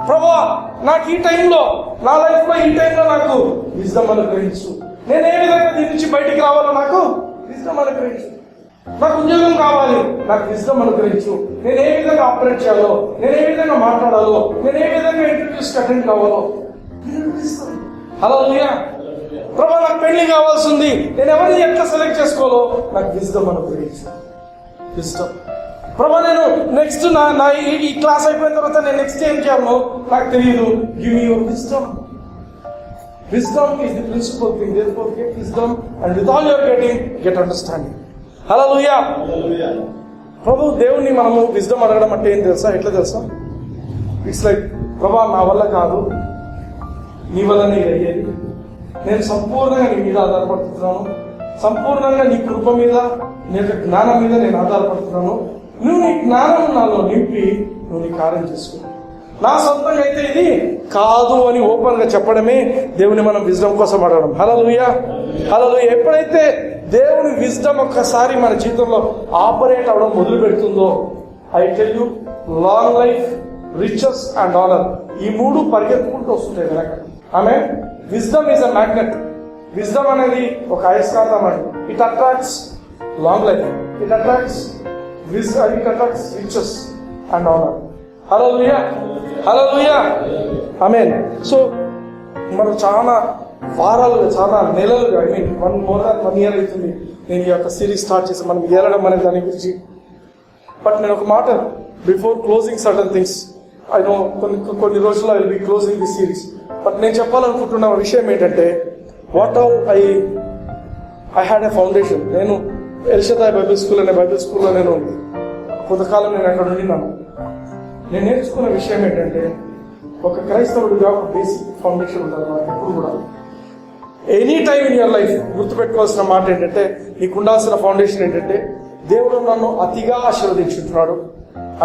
ప్రభువా నాకు ఈ టైంలో, నా లైఫ్ లో ఈ టైంలో నాకు విజ్డమ్ అనుగ్రహించు. నేను ఏ విధంగా దీని నుంచి బయటికి రావాలో నాకు విజ్డమ్ అనుగ్రహించు. నాకు ఉద్యోగం కావాలి, నాకు విజ్డమ్ అనుగ్రహించు. నేను ఏ విధంగా ఆపరేట్ చేయాలో, నేను ఏ విధంగా మాట్లాడాలో, నేను ఏ విధంగా ఇంటర్వ్యూస్ అటెండ్ కావాలో. హల్లెలూయా. ప్రభా నాకు పెళ్లి కావాల్సింది, నేను ఎవరిని ఎట్లా సెలెక్ట్ చేసుకోవాలో నాకు విజ్డమ్ అనుగ్రహించు. విజ్డమ్. ప్రభా నేను నెక్స్ట్ నా ఈ క్లాస్ అయిపోయిన తర్వాత నేను నెక్స్ట్ ఏం చేయాలో నాకు తెలియదు. Give me your wisdom. Wisdom is the principal thing. Therefore, get wisdom, and with all you are getting, get understanding. Hallelujah. ప్రభు దేవుణ్ణి మనము విజ్డమ్ అడగడం అంటే ఏం తెలుసా? ఎట్లా తెలుసా? ఇట్స్ లైక్ ప్రభా నా వల్ల కాదు, నీ వల్లనే అయ్యేది, నేను సంపూర్ణంగా నీ మీద ఆధారపడుతున్నాను, సంపూర్ణంగా నీ కృప మీద, నీ యొక్క జ్ఞానం మీద నేను ఆధారపడుతున్నాను. నువ్వు నీ జ్ఞానం నాలో నింపి నువ్వు నీ కార్యం చేసుకో. నా సొంతంగా అయితే ఇది కాదు అని ఓపెన్ గా చెప్పడమే దేవుని మనం విజ్డమ్ కోసం అడగడం. హల్లెలూయా, హల్లెలూయా. ఎప్పుడైతే దేవుని విజ్డమ్ ఒక్కసారి మన జీవితంలో ఆపరేట్ అవడం మొదలు పెడుతుందో, I tell you, long life, riches and honour, ఈ మూడు పరిగెత్తుకుంటూ వస్తుంటాయి వెనక. ఆమె wisdom is a magnet. Wisdom అనేది ఒక అయస్కాంతం అండి. It attracts long life, it attracts riches and honor. Hallelujah, hallelujah, amen. So మనం చాలా వారాలుగా, చాలా నెలలుగా, మోర్ దాన్ 1 year అవుతుంది నేను ఈ యొక్క సిరీస్ స్టార్ట్ చేసి మనం ఏలడం అనే దాని గురించి. బట్ నేను ఒక మాట, before closing certain things, I know కొన్ని రోజుల్లో I will be closing the series. But నేను చెప్పాలనుకుంటున్న విషయం ఏంటంటే, what all I had a foundation. నేను ఎల్షదాయ్ బైబిల్ స్కూల్ అనే బైబిల్ స్కూల్లో నేను కొంతకాలం నేను అక్కడ ఉండినాను. నేను నేర్చుకున్న విషయం ఏంటంటే, ఒక క్రైస్తవుడిగా ఒక బేసిక్ ఫౌండేషన్ ఉండాలి మనకి ఎప్పుడు కూడా. Any time in your life గుర్తుపెట్టుకోవాల్సిన మాట ఏంటంటే, నీకు ఉండాల్సిన ఫౌండేషన్ ఏంటంటే, దేవుడు నన్ను అతిగా ఆశీర్వదించుంటున్నాడు.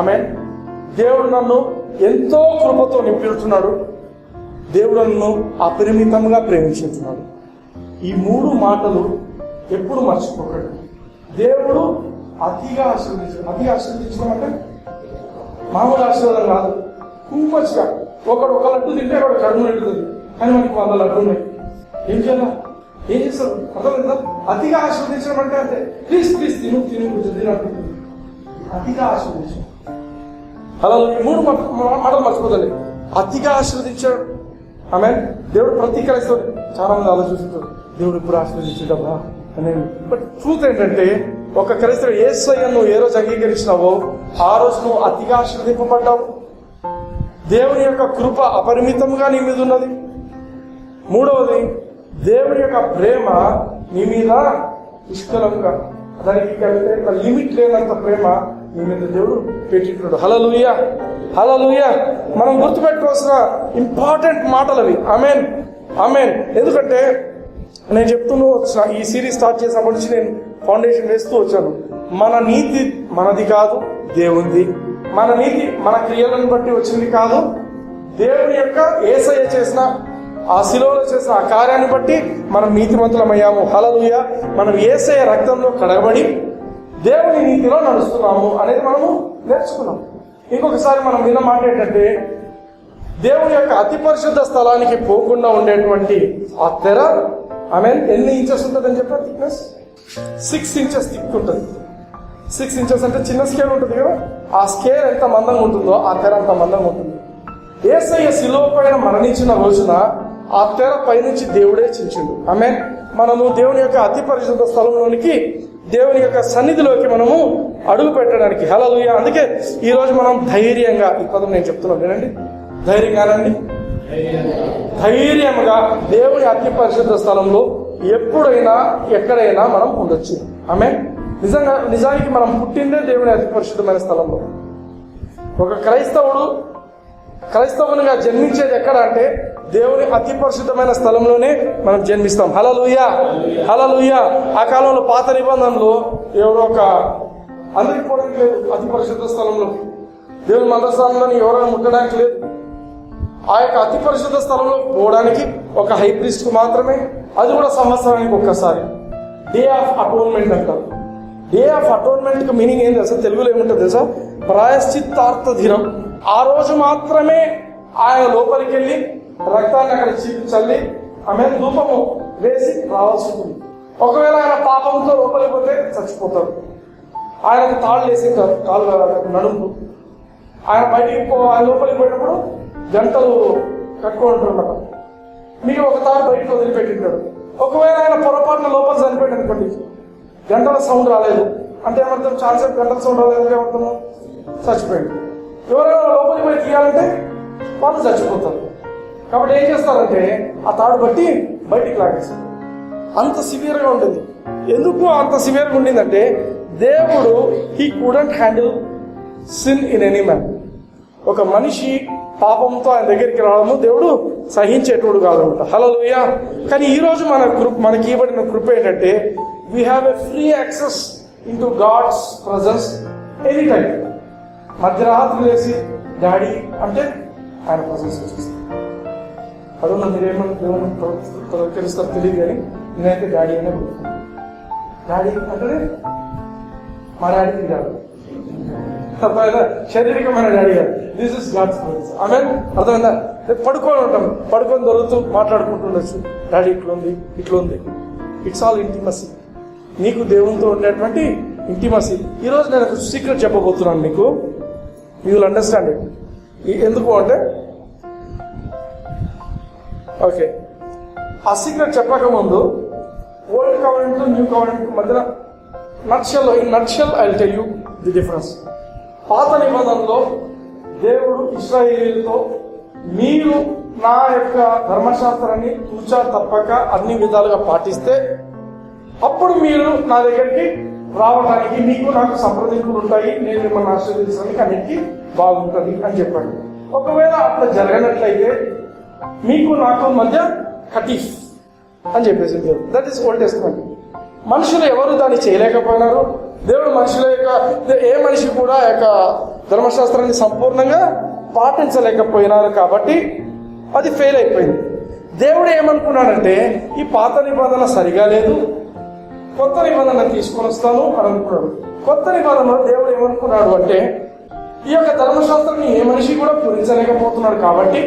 ఆమేన్. దేవుడు నన్ను ఎంతో కృపతో నింపుతున్నాడు. దేవుడు నన్ను అపరిమితంగా ప్రేమించుతున్నాడు. ఈ 3 మాటలు ఎప్పుడు మర్చిపోకండి. దేవుడు అతిగా ఆశీర్వదించడం అంటే మామూలు ఆశీర్వాదం కాదు, కుంపచ్చిగా. ఒక లడ్డు తింటే ఒకడు కడుపు నిండుతుంది, కానీ మనకి 100 లడ్డు ఉన్నాయి. ఏం చేయాలి, ఏం చేస్తారు అర్థమైందా? అతిగా ఆశీర్వదించడం అంటే ప్లీజ్ తిను తినంటుంది. అతిగా ఆశీర్వదించడం. అలా ఈ 3 మాటలు మర్చిపోతుంది. అతిగా ఆశీర్వదించాడు. ఆమె దేవుడు ప్రతి క్రైస్తవుడు చాలా మంది ఆలోచిస్తుంటారు, దేవుడు ఇప్పుడు ఆశీర్వదించడమ్మా అనేది. బట్ ట్రూత్ ఏంటంటే, ఒక క్రైస్తవుడు యేసయ్యను నువ్వు ఏ రోజు అంగీకరించినావో ఆ రోజు నువ్వు అతిగా ఆశీర్వదింపబడ్డావు. దేవుని యొక్క కృప అపరిమితంగా నీ మీద ఉన్నది. 3వది, దేవుని యొక్క ప్రేమ నీ మీద పుష్కలంగా, దానికి లిమిట్ లేనంత ప్రేమ నీ మీద దేవుడు పెట్టింటున్నాడు. హల్లెలూయా, హల్లెలూయా. మనం గుర్తుపెట్టుకోవాల్సిన ఇంపార్టెంట్ మాటలు అవి. ఆమేన్, ఆమేన్. ఎందుకంటే నేను చెప్తూనే వచ్చిన, ఈ సిరీస్ స్టార్ట్ చేసినప్పటి నుంచి నేను ఫౌండేషన్ వేస్తూ వచ్చాను. మన నీతి మనది కాదు, దేవునిది. మన నీతి మన క్రియలను బట్టి వచ్చింది కాదు, దేవుని యొక్క యేసయ్య చేసిన ఆ శిలువలో చేసిన ఆ కార్యాన్ని బట్టి మనం నీతిమంతులమయ్యాము. హల్లెలూయా. మనం యేసయ్య రక్తంలో కడగబడి దేవుని నీతిలో నడుస్తున్నాము అనేది మనము నేర్చుకున్నాం. ఇంకొకసారి మనం విన్న మాట ఏంటంటే, దేవుని యొక్క అతి పరిశుద్ధ స్థలానికి పోకుండా ఉండేటువంటి ఆ తెర, ఆమేన్, ఎన్ని ఇంచెస్ ఉంటుందని చెప్పారు? థిక్నెస్ 6 inches థిక్ ఉంటుంది. 6 inches అంటే చిన్న స్కేల్ ఉంటుంది కదా, ఆ స్కేల్ ఎంత మందంగా ఉంటుందో ఆ తెర అంత మందంగా ఉంటుంది. యేసయ్య శిలువ పైన మరణించిన రోజున ఆ తెర పైనుంచి దేవుడే చించిండు. ఆమేన్. మనము దేవుని యొక్క అతి పరిశుద్ధ స్థలంలోనికి, దేవుని యొక్క సన్నిధిలోకి మనము అడుగు పెట్టడానికి. హల్లెలూయా. అందుకే ఈ రోజు మనం ధైర్యంగా, ఈ పదం నేను చెప్తున్నాను వినండి, ధైర్యంగానండి, ధైర్యంగా దేవుని అతి పరిశుద్ధ స్థలంలో ఎప్పుడైనా ఎక్కడైనా మనం ఉండొచ్చు. ఆమేన్. నిజానికి మనం పుట్టిందే దేవుని అతి పరిశుద్ధమైన స్థలంలో. ఒక క్రైస్తవునిగా జన్మించేది ఎక్కడ అంటే దేవుని అతి పరిశుద్ధమైన స్థలంలోనే మనం జన్మిస్తాం. హల్లెలూయా, హల్లెలూయా. ఆ కాలంలో పాత నిబంధనలో ఎవరో ఒక అందరికి పోవడానికి లేదు, అతి పరిశుద్ధ స్థలంలో దేవుని మందస్థానంలోని ఎవరైనా ముట్టడానికి లేదు. ఆ యొక్క అతి పరిశుద్ధ స్థలంలో పోవడానికి ఒక హై ప్రీస్ట్ కు మాత్రమే, అది కూడా సంవత్సరానికి ఒక్కసారి. డే ఆఫ్ అటోన్మెంట్ అంటారు. డే ఆఫ్ అటోన్మెంట్ కి మీనింగ్ ఏం తెలుసా? తెలుగులో ఏముంటుంది తెలుసా? ప్రాయశ్చిత్తార్థ దినం. ఆ రోజు మాత్రమే ఆయన లోపలికి వెళ్ళి రక్తాన్ని అక్కడ చల్లి ఆమె ధూపము వేసి రావాల్సి ఉంటుంది. ఒకవేళ ఆయన పాపంతో లోపలికి పోతే చచ్చిపోతారు. ఆయనకు తాళ్ళు వేసింటారు, కాళ్ళు నడుము. ఆయన ఆయన లోపలికి పోయినప్పుడు గంటలు కట్టుకుంటారు అన్నమాట. మీకు ఒక తాడు బయటకు వదిలిపెట్టింటాడు. ఒకవేళ ఆయన పొరపాటున లోపల చనిపోయాడు అనుకోండి, గంటల సౌండ్ రాలేదు అంటే ఏమర్థం? చాలాసేపు గంటల సౌండ్ రాలేదు ఏమర్థము? చచ్చిపోయాడు. ఎవరైనా లోపలికి పోయి తీయాలంటే వాళ్ళు చచ్చిపోతారు. కాబట్టి ఏం చేస్తారంటే ఆ తాడు బట్టి బయటికి లాగేస్తారు. అంత సివియర్గా ఉంటుంది. ఎందుకు అంత సివియర్గా ఉండిందంటే, దేవుడు he couldn't handle sin in any man. ఒక మనిషి పాపంతో ఆయన దగ్గరికి రావడము దేవుడు సహించేటోడు కాదనమాట. హల్లెలూయా. కానీ ఈరోజు మనకి ఇవ్వబడిన కృప ఏంటంటే we have a free access in to God's presence any time. మధ్యరాత్రి లేసి డాడీ అంటే ఆయన ప్రజెన్స్ వచ్చేస్తాను. అడుగున్నా మీరేమన్నా దేవుని తెలుస్తారు తెలియదు, కానీ నేనైతే డాడీ అనే డాడీ అంటే మా డాడీకి కాదు, శారీరకమైన డాడీ కాదు. This is God's presence. ఆమె అర్థమైందా? పడుకొని ఉంటాం, పడుకొని దొరుకుతూ మాట్లాడుకుంటుండొచ్చు, డాడీ ఇట్లుంది ఇట్లుంది. It's all intimacy. నీకు దేవునితో ఉండేటువంటి ఇంటిమసీ. ఈరోజు నేను ఒక సీక్రెట్ చెప్పబోతున్నాను మీకు. You will understand it. ఎందుకు అంటే ఓకే, ఆ సీక్రెట్ చెప్పక ముందు ఓల్డ్ కవెనెంట్ న్యూ కవెనెంట్ మధ్యన nutshell I will tell you the difference. పాత నిబంధనలో దేవుడు ఇశ్రాయేలీయులతో మీరు నా యొక్క ధర్మశాస్త్రాన్ని తూచా తప్పక అన్ని విధాలుగా పాటిస్తే అప్పుడు మీరు నా దగ్గరికి రావడానికి మీకు నాకు సంప్రదింపులు ఉంటాయి, నేను మిమ్మల్ని ఆశీర్వదించడానికి అన్నిటికీ బాగుంటుంది అని చెప్పాడు. ఒకవేళ అట్లా జరగనట్లయితే మీకు నాకు మధ్య కటీఫ్ అని చెప్పేసి దేవుడు. That is old testament. మనుషులు ఎవరు దాన్ని చేయలేకపోయినారు. దేవుడు మనుషుల యొక్క ఏ మనిషి కూడా యొక్క ధర్మశాస్త్రాన్ని సంపూర్ణంగా పాటించలేకపోయినారు కాబట్టి అది ఫెయిల్ అయిపోయింది. దేవుడు ఏమనుకున్నాడంటే ఈ పాత నిబంధన సరిగా లేదు, కొత్త నిబంధన తీసుకొని వస్తాను అని అనుకున్నాడు. కొత్త నిబంధనలో దేవుడు ఏమనుకున్నాడు అంటే ఈ యొక్క ధర్మశాస్త్రాన్ని ఏ మనిషి కూడా పూరించలేకపోతున్నాడు కాబట్టి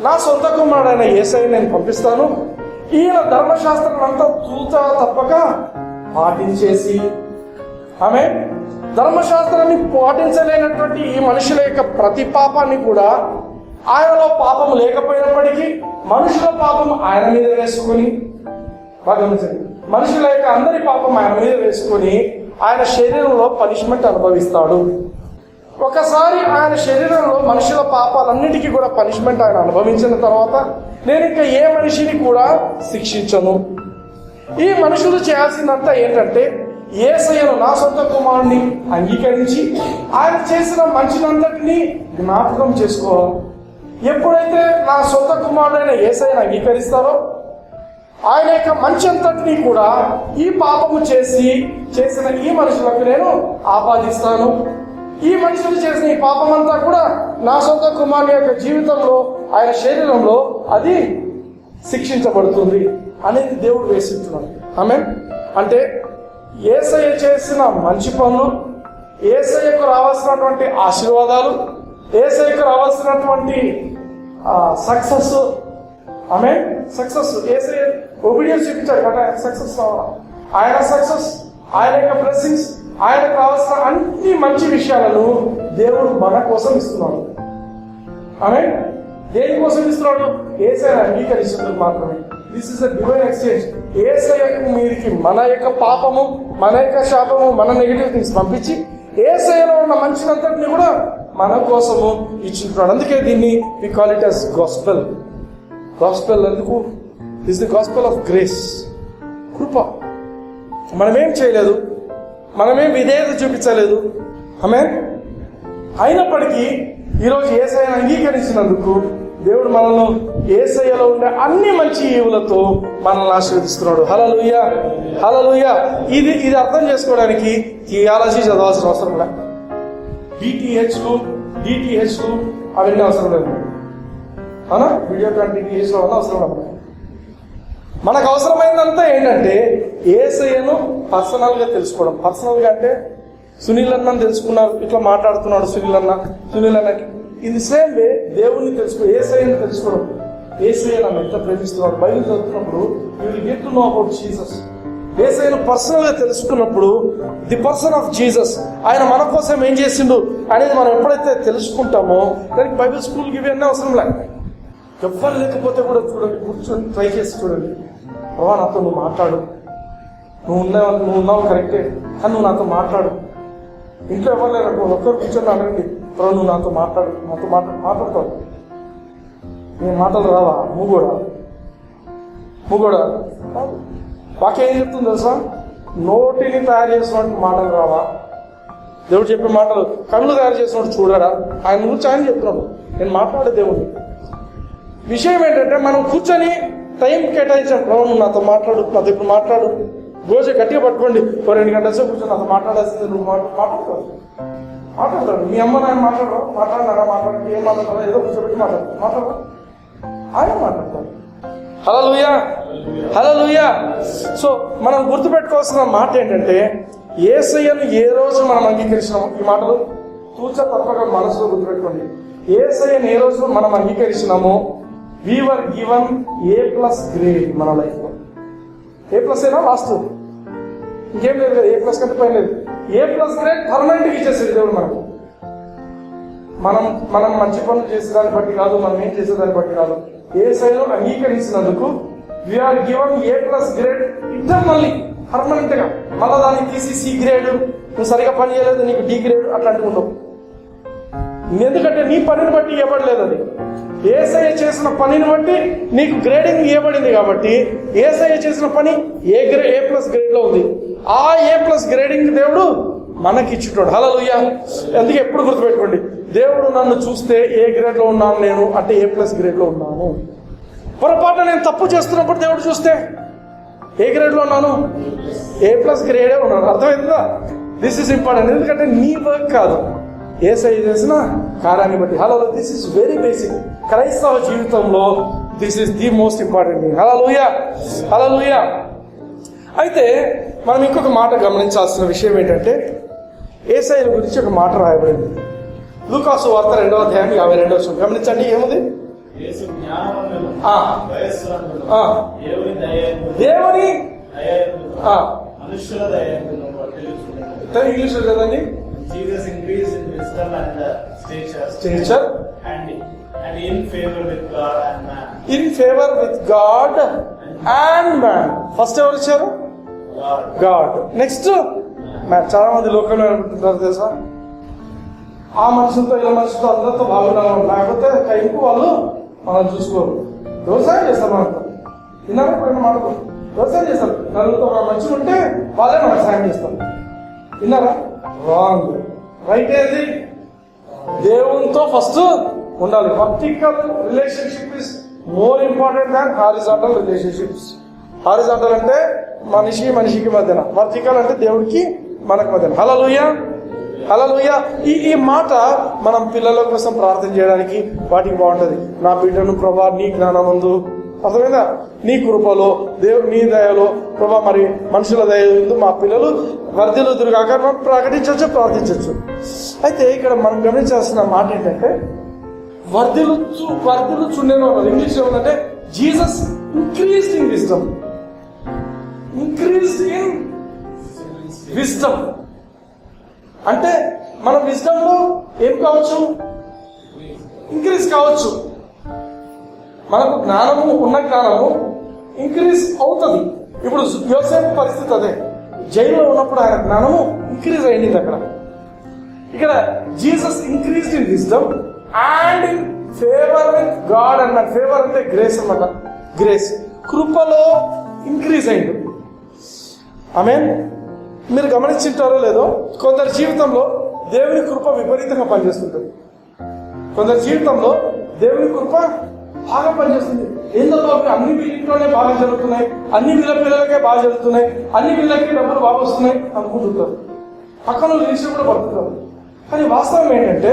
నా సొంత కుమారుడైన యేసయ్యను నేను పంపిస్తాను. ఈయన ధర్మశాస్త్రం అంతా తూచా తప్పక పాటించేసి ఆమె ధర్మశాస్త్రాన్ని పాటించలేనటువంటి ఈ మనుషుల యొక్క ప్రతి పాపాన్ని కూడా ఆయనలో పాపం లేకపోయినప్పటికీ మనుషుల పాపం ఆయన మీద వేసుకొని, గమనించండి, మనుషుల యొక్క అందరి పాపం ఆయన మీద వేసుకొని ఆయన శరీరంలో పనిష్మెంట్ అనుభవిస్తాడు. ఒకసారి ఆయన శరీరంలో మనుషుల పాపాలన్నిటికీ కూడా పనిష్మెంట్ ఆయన అనుభవించిన తర్వాత నేను ఇంకా ఏ మనిషిని కూడా శిక్షించను. ఈ మనుషులు చేయాల్సిందంతా ఏంటంటే యేసయ్యను నా సొంత కుమారుని అంగీకరించి ఆయన చేసిన మంచినంతటినీ జ్ఞాపకం చేసుకోవాలి. ఎప్పుడైతే నా సొంత కుమారుడైన యేసయ్యను అంగీకరిస్తారో ఆయన యొక్క మంచి అంతటినీ కూడా ఈ పాపము చేసిన ఈ మనుషులకు నేను ఆపాదిస్తాను. ఈ మనుషులు చేసిన ఈ పాపం అంతా కూడా నా సొంత కుమారుని యొక్క జీవితంలో ఆయన శరీరంలో అది శిక్షించబడుతుంది అనేది దేవుడు వేసిస్తున్నాడు. ఆమేన్. అంటే యేసయ్య చేసిన మంచి పనులు, యేసయ్యకు రావాల్సినటువంటి ఆశీర్వాదాలు, యేసయ్యకు రావాల్సినటువంటి సక్సెస్, ఆమేన్, సక్సెస్. యేసయ్య ఒబీడియన్స్ చూపించాడు కదా, సక్సెస్ రావాలి. ఆయన సక్సెస్, ఆయన యొక్క బ్లెస్సింగ్స్, ఆయనకు కావాల్సిన అన్ని మంచి విషయాలను దేవుడు మన కోసం ఇస్తున్నాడు. ఆమేన్. దేనికోసం ఇస్తున్నాడు? యేసయ్యను అంగీకరిస్తున్నారు మాత్రమే. This is a divine exchange. యేసయ్యకు మీరికి మన యొక్క పాపము, మన యొక్క శాపము, మన నెగిటివ్ థింగ్స్ పంపించి యేసయ్యలో ఉన్న మంచినంతటిని కూడా మన కోసము ఇచ్చుంటున్నాడు. అందుకే దీన్ని we call it as gospel. Gospel ఎందుకు? This the gospel of grace, కృప. మనమేం చేయలేదు, మనమేం విధేయత చూపించలేదు. ఆమేన్. అయినప్పటికీ ఈరోజు యేసయ్యను అంగీకరించినందుకు దేవుడు మనల్ని యేసయ్యలో ఉండే అన్ని మంచి ఈవులతో మనల్ని ఆశీర్వదిస్తున్నాడు. హల్లెలూయా, హల్లెలూయా. ఇది అర్థం చేసుకోవడానికి థియాలజీ చదవాల్సిన అవసరం లేదు. డిటిహెచ్లు అవన్నీ అవసరం లేదు. అవునా? వీడియో డిటిహెచ్లు అవన్నీ అవసరం లేదు. మనకు అవసరమైనంతా ఏంటంటే యేసయ్యను పర్సనల్గా తెలుసుకోవడం. పర్సనల్గా అంటే సునీల్ అన్న తెలుసుకున్నారు, ఇట్లా మాట్లాడుతున్నాడు సునీల్ అన్న. ఇది సేమ్ వే దేవుణ్ణి తెలుసుకో, యేసయ్యను తెలుసుకోవడం. యేసయ్య నన్ను ఎంత ప్రేమిస్తున్నాడు. బైబిల్ చదువుతున్నప్పుడు you will get to know about Jesus. యేసయ్యను పర్సనల్ గా తెలుసుకున్నప్పుడు ది పర్సన్ ఆఫ్ జీసస్, ఆయన మన కోసం ఏం చేసిండు అనేది మనం ఎప్పుడైతే తెలుసుకుంటామో దానికి బైబిల్ స్కూల్కి ఇవి అన్నీ అవసరం లేదు. ఎవ్వరు లేకపోతే కూడా చూడండి, కూర్చొని ట్రై చేసి చూడండి. ప్రభా నాతో నువ్వు మాట్లాడు, నువ్వు ఉన్నావు కరెక్టే, కానీ నువ్వు నాతో మాట్లాడు. ఇంట్లో ఎవరు లేరు, ఒక్కరు కూర్చొని అడగండి, ప్రభా నువ్వు నాతో మాట్లాడతావు. నేను మాటలు రావా? నువ్వు కూడా వాక్యం ఏం చెప్తుంది తెలుసా? నోటిని తయారు చేసినటువంటి మాటలు రావా? దేవుడు చెప్పే మాటలు కళ్ళు తయారు చేసినప్పుడు చూడరా, ఆయన గురించి ఆయన చెప్తున్నాడు. నేను మాట్లాడే దేవుడిని. విషయం ఏంటంటే మనం కూర్చొని టైం కేటాయించాం. ప్రభు నువ్వు నాతో మాట్లాడు, నాతో ఇప్పుడు మాట్లాడు. రోజు గట్టిగా పట్టుకోండి, 2 గంటల సేపు కూర్చొని నాతో మాట్లాడాల్సింది. నువ్వు మాట్లాడతాడు. మీ అమ్మ నాయన మాట్లాడినారా మాట్లాడి ఏం మాట్లాడతారా, ఏదో కూర్చోబెట్టి మాట్లాడరా ఆయన మాట్లాడతారు. హల్లెలూయా, హల్లెలూయా. సో మనం గుర్తుపెట్టుకోవాల్సిన మాట ఏంటంటే, యేసయ్యను ఏ రోజు మనం అంగీకరించినాము, ఈ మాటలు తూచ తప్పక మనసులో గుర్తుపెట్టుకోండి. యేసయ్యను ఏ రోజు మనం అంగీకరించినామో we were given A+ grade మన లైఫ్ లో. A+ అయినా లాస్ట్, ఇంకేం లేదు కదా. A+ కంటే పైన లేదు. A+ గ్రేడ్ పర్మనెంట్ ఇచ్చేసేది దేవుడు మనకు. మనం మంచి పనులు చేసేదాన్ని బట్టి కాదు, మనం ఏం చేసేదాన్ని బట్టి కాదు. యేసయ్యను అంగీకరించినందుకు we are given A+ grade internally, permanent గా. మళ్ళా దానికి తీసి C గ్రేడ్, నువ్వు సరిగా పని చేయలేదు నీకు D గ్రేడ్ అట్లాంటివి ఉండవు. ఎందుకంటే నీ పనిని బట్టి ఇవ్వబడలేదు. అది యేసయ్య చేసిన పనిని బట్టి నీకు గ్రేడింగ్ ఇవ్వబడింది. కాబట్టి యేసయ్య చేసిన పని A+ గ్రేడ్ లో ఉంది. ఆ A+ గ్రేడింగ్ దేవుడు మనకి ఇచ్చుతాడు. హల్లెలూయా. అందుకే ఎప్పుడు గుర్తుపెట్టుకోండి, దేవుడు నన్ను చూస్తే ఏ గ్రేడ్ లో ఉన్నాను నేను అంటే A+ గ్రేడ్ లో ఉన్నాను. పొరపాటున నేను తప్పు చేస్తున్నప్పుడు దేవుడు చూస్తే ఏ గ్రేడ్ లో ఉన్నాను, A+ గ్రేడే ఉన్నాను. అర్థమైందా? This is important. ఎందుకంటే నీ వర్క్ కాదు, యేసయ్య చేసిన కార్యాన్ని బట్టి. Hello, this is very basic. క్రైస్తవ జీవితంలో this is the most important thing. Hallelujah, hallelujah. అయితే మనం ఇంకొక మాట గమనించాల్సిన విషయం ఏంటంటే, యేసయ్య గురించి ఒక మాట రాయబడింది లూకాసు వార్త 2వ అధ్యాయం 52వ వచనం. గమనించండి, ఏముంది? దేవుని ఇంగ్లీష్ లేదండి. Jesus increased in wisdom and stature and in favor with God and man. In favor with God and man. First ఎవరు వచ్చారు? గాడ్. Next man. చాలా మంది లోకంలో అనుకుంటున్నారు తెలుసా, ఆ మనుషులతో ఇలా మనుషులతో అందరితో బాగున్నాం, లేకపోతే కైపు వాళ్ళు మనం చూసుకోరు. వ్యవసాయం చేస్తారు. మనతో విన్నారా పోయిన మాటలు? వ్యవసాయం చేస్తారు. నలుగురితో మన మంచిగా ఉంటే వాళ్ళే మనకు సాయం చేస్తారు. విన్నారా? రాంగ్. రైట్ ఏది? దేవునితో ఫస్ట్ ఉండాలి. Vertical relationship is more important than horizontal relationships. Horizontal అంటే మనిషికి మధ్యన, వర్టికల్ అంటే దేవుడికి మనకు మధ్యన. హల్లెలూయా, హల్లెలూయా. ఈ మాట మనం పిల్లల కోసం ప్రార్థన చేయడానికి వాటికి బాగుంటది. నా బిడ్డను ప్రభా నీ జ్ఞానమందు, అర్థమైందా, నీ కృపలో, దేవుడు నీ దయలో ప్రభా, మరి మనుషుల దయ మా పిల్లలు వర్ధిల్లుదురుగాక మనం ప్రకటించవచ్చు, ప్రార్థించవచ్చు. అయితే ఇక్కడ మనం గమనించాల్సిన మాట ఏంటంటే, వర్ధిల్లుచుండేను. ఇంగ్లీష్ ఏమంటే Jesus increased in wisdom. Increased in wisdom అంటే మన విజ్డమ్ లో ఏం కావచ్చు? ఇంక్రీజ్ కావచ్చు. మనకు జ్ఞానము, ఉన్న జ్ఞానము ఇంక్రీజ్ అవుతుంది. ఇప్పుడు యోసేపు పరిస్థితి అదే. జైల్లో ఉన్నప్పుడు ఆయన జ్ఞానము ఇంక్రీజ్ అయింది. అక్కడ ఇక్కడ Jesus increased in wisdom and in favour with God and man. Favour అంటే గ్రేస్ అన్నమాట. గ్రేస్, కృపలో ఇంక్రీజ్ అయింది. ఆమేన్. మీరు గమనించుంటారో లేదో, కొందరి జీవితంలో దేవుని కృప విపరీతంగా పనిచేస్తుంటుంది. కొందరి జీవితంలో దేవుని కృప బాగా పనిచేస్తుంది. ఎందుకు? అన్ని వీళ్ళలోనే బాగా జరుగుతున్నాయి, అన్ని వీళ్ళ పిల్లలకే బాగా జరుగుతున్నాయి, అన్ని వీళ్ళకి డబ్బులు బాగా వస్తున్నాయి అనుకుంటుంటారు. పక్కన నిలిచి కూడా పడుతున్నారు. కానీ వాస్తవం ఏంటంటే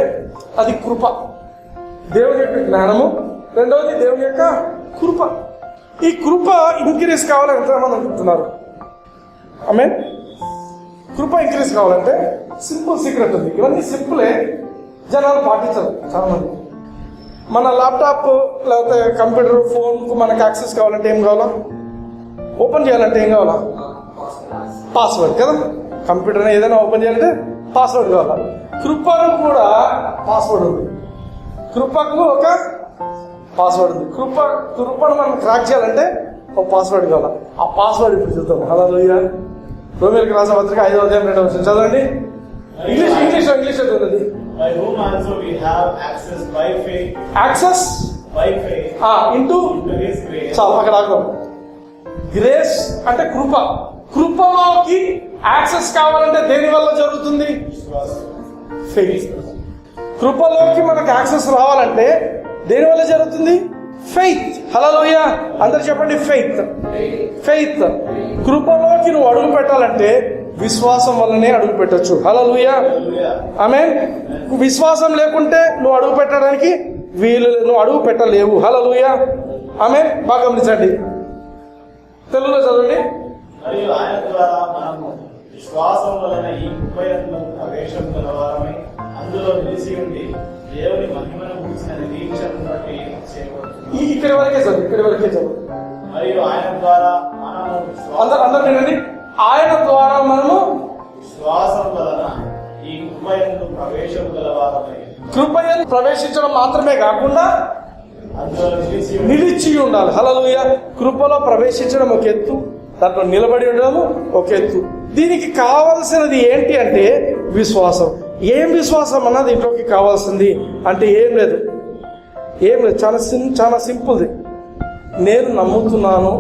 అది కృప, దేవుని యొక్క జ్ఞానము. రెండవది దేవుని యొక్క కృప. ఈ కృప ఇంక్రీజ్ కావాలని ఎంతమంది అనుకుంటున్నారు? ఆమేన్. కృప ఇంక్రీజ్ కావాలంటే సింపుల్ సీక్రెట్ ఉంది. ఇవన్నీ సింపులే, జనాలు పాటించరు చాలా మంది. మన ల్యాప్టాప్ లేకపోతే కంప్యూటర్, ఫోన్కు మనకు యాక్సెస్ కావాలంటే ఏం కావాలా? ఓపెన్ చేయాలంటే ఏం కావాలా? పాస్వర్డ్ కదా. కంప్యూటర్ ఏదైనా ఓపెన్ చేయాలంటే పాస్వర్డ్ కావాలా? కృపకు కూడా పాస్వర్డ్ ఉంది. కృపకు ఒక పాస్వర్డ్ ఉంది. కృపను మనం క్రాక్ చేయాలంటే ఒక పాస్వర్డ్ కావాలా? ఆ పాస్వర్డ్ ఇప్పుడు చూద్దాం. హల్లెలూయా. రోమీయులకు రాసిన పత్రిక 5వ అధ్యాయం 2వ వచనం చదవండి. ఇంగ్లీష్ ఉంది. By whom also we have access by faith. Access by faith. Into His grace. చాలు, అక్కడ ఆగుదాం. గ్రేస్ అంటే కృప. కృపలోకి యాక్సెస్ కావాలంటే దేని వల్ల జరుగుతుంది? ఫెయిత్. కృపలోకి మనకు యాక్సెస్ రావాలంటే దేని వల్ల జరుగుతుంది? ఫెయిత్. హల్లెలూయా. అందరు చెప్పండి ఫెయిత్. ఫెయిత్. కృపలోకి నువ్వు అడుగు పెట్టాలంటే విశ్వాసం వల్లనే అడుగు పెట్టచ్చు. హల్లెలూయా. ఆమేన్. విశ్వాసం లేకుంటే నువ్వు అడుగు పెట్టడానికి నువ్వు అడుగు పెట్టలేవు. హల్లెలూయా. ఆమేన్. బాగా గమనించండి, తెలుగులో చదవండి. మరియు ఆయన ద్వారా మనము విశ్వాసం వలన ఈ కృపయందు ప్రవేశం గలవారమై అందులో నిలిచి ఉండి దేవుని మహిమను గురించిన నిరీక్షను బట్టి చేపడుతుంది. ఇక్కడి వరకే చదువు. మరియు ఆయన ద్వారా మనము అందరూ వినండి. ఆయన ద్వారా మనము విశ్వాసం వలన ఈ కృపయందు ప్రవేశం గలవారమై. కృపయందు ప్రవేశించడం మాత్రమే కాకుండా అందులో నిలిచి ఉండాలి. హల్లెలూయా. కృపలో ప్రవేశించడం ఒక ఎత్తు, దాంట్లో నిలబడి ఉండడము ఒక ఎత్తు. దీనికి కావాల్సినది ఏంటి అంటే విశ్వాసం. ఏం విశ్వాసం అన్నది ఇంట్లోకి కావాల్సింది అంటే ఏం లేదు. చాలా సింపుల్ది. నేను నమ్ముతున్నాను,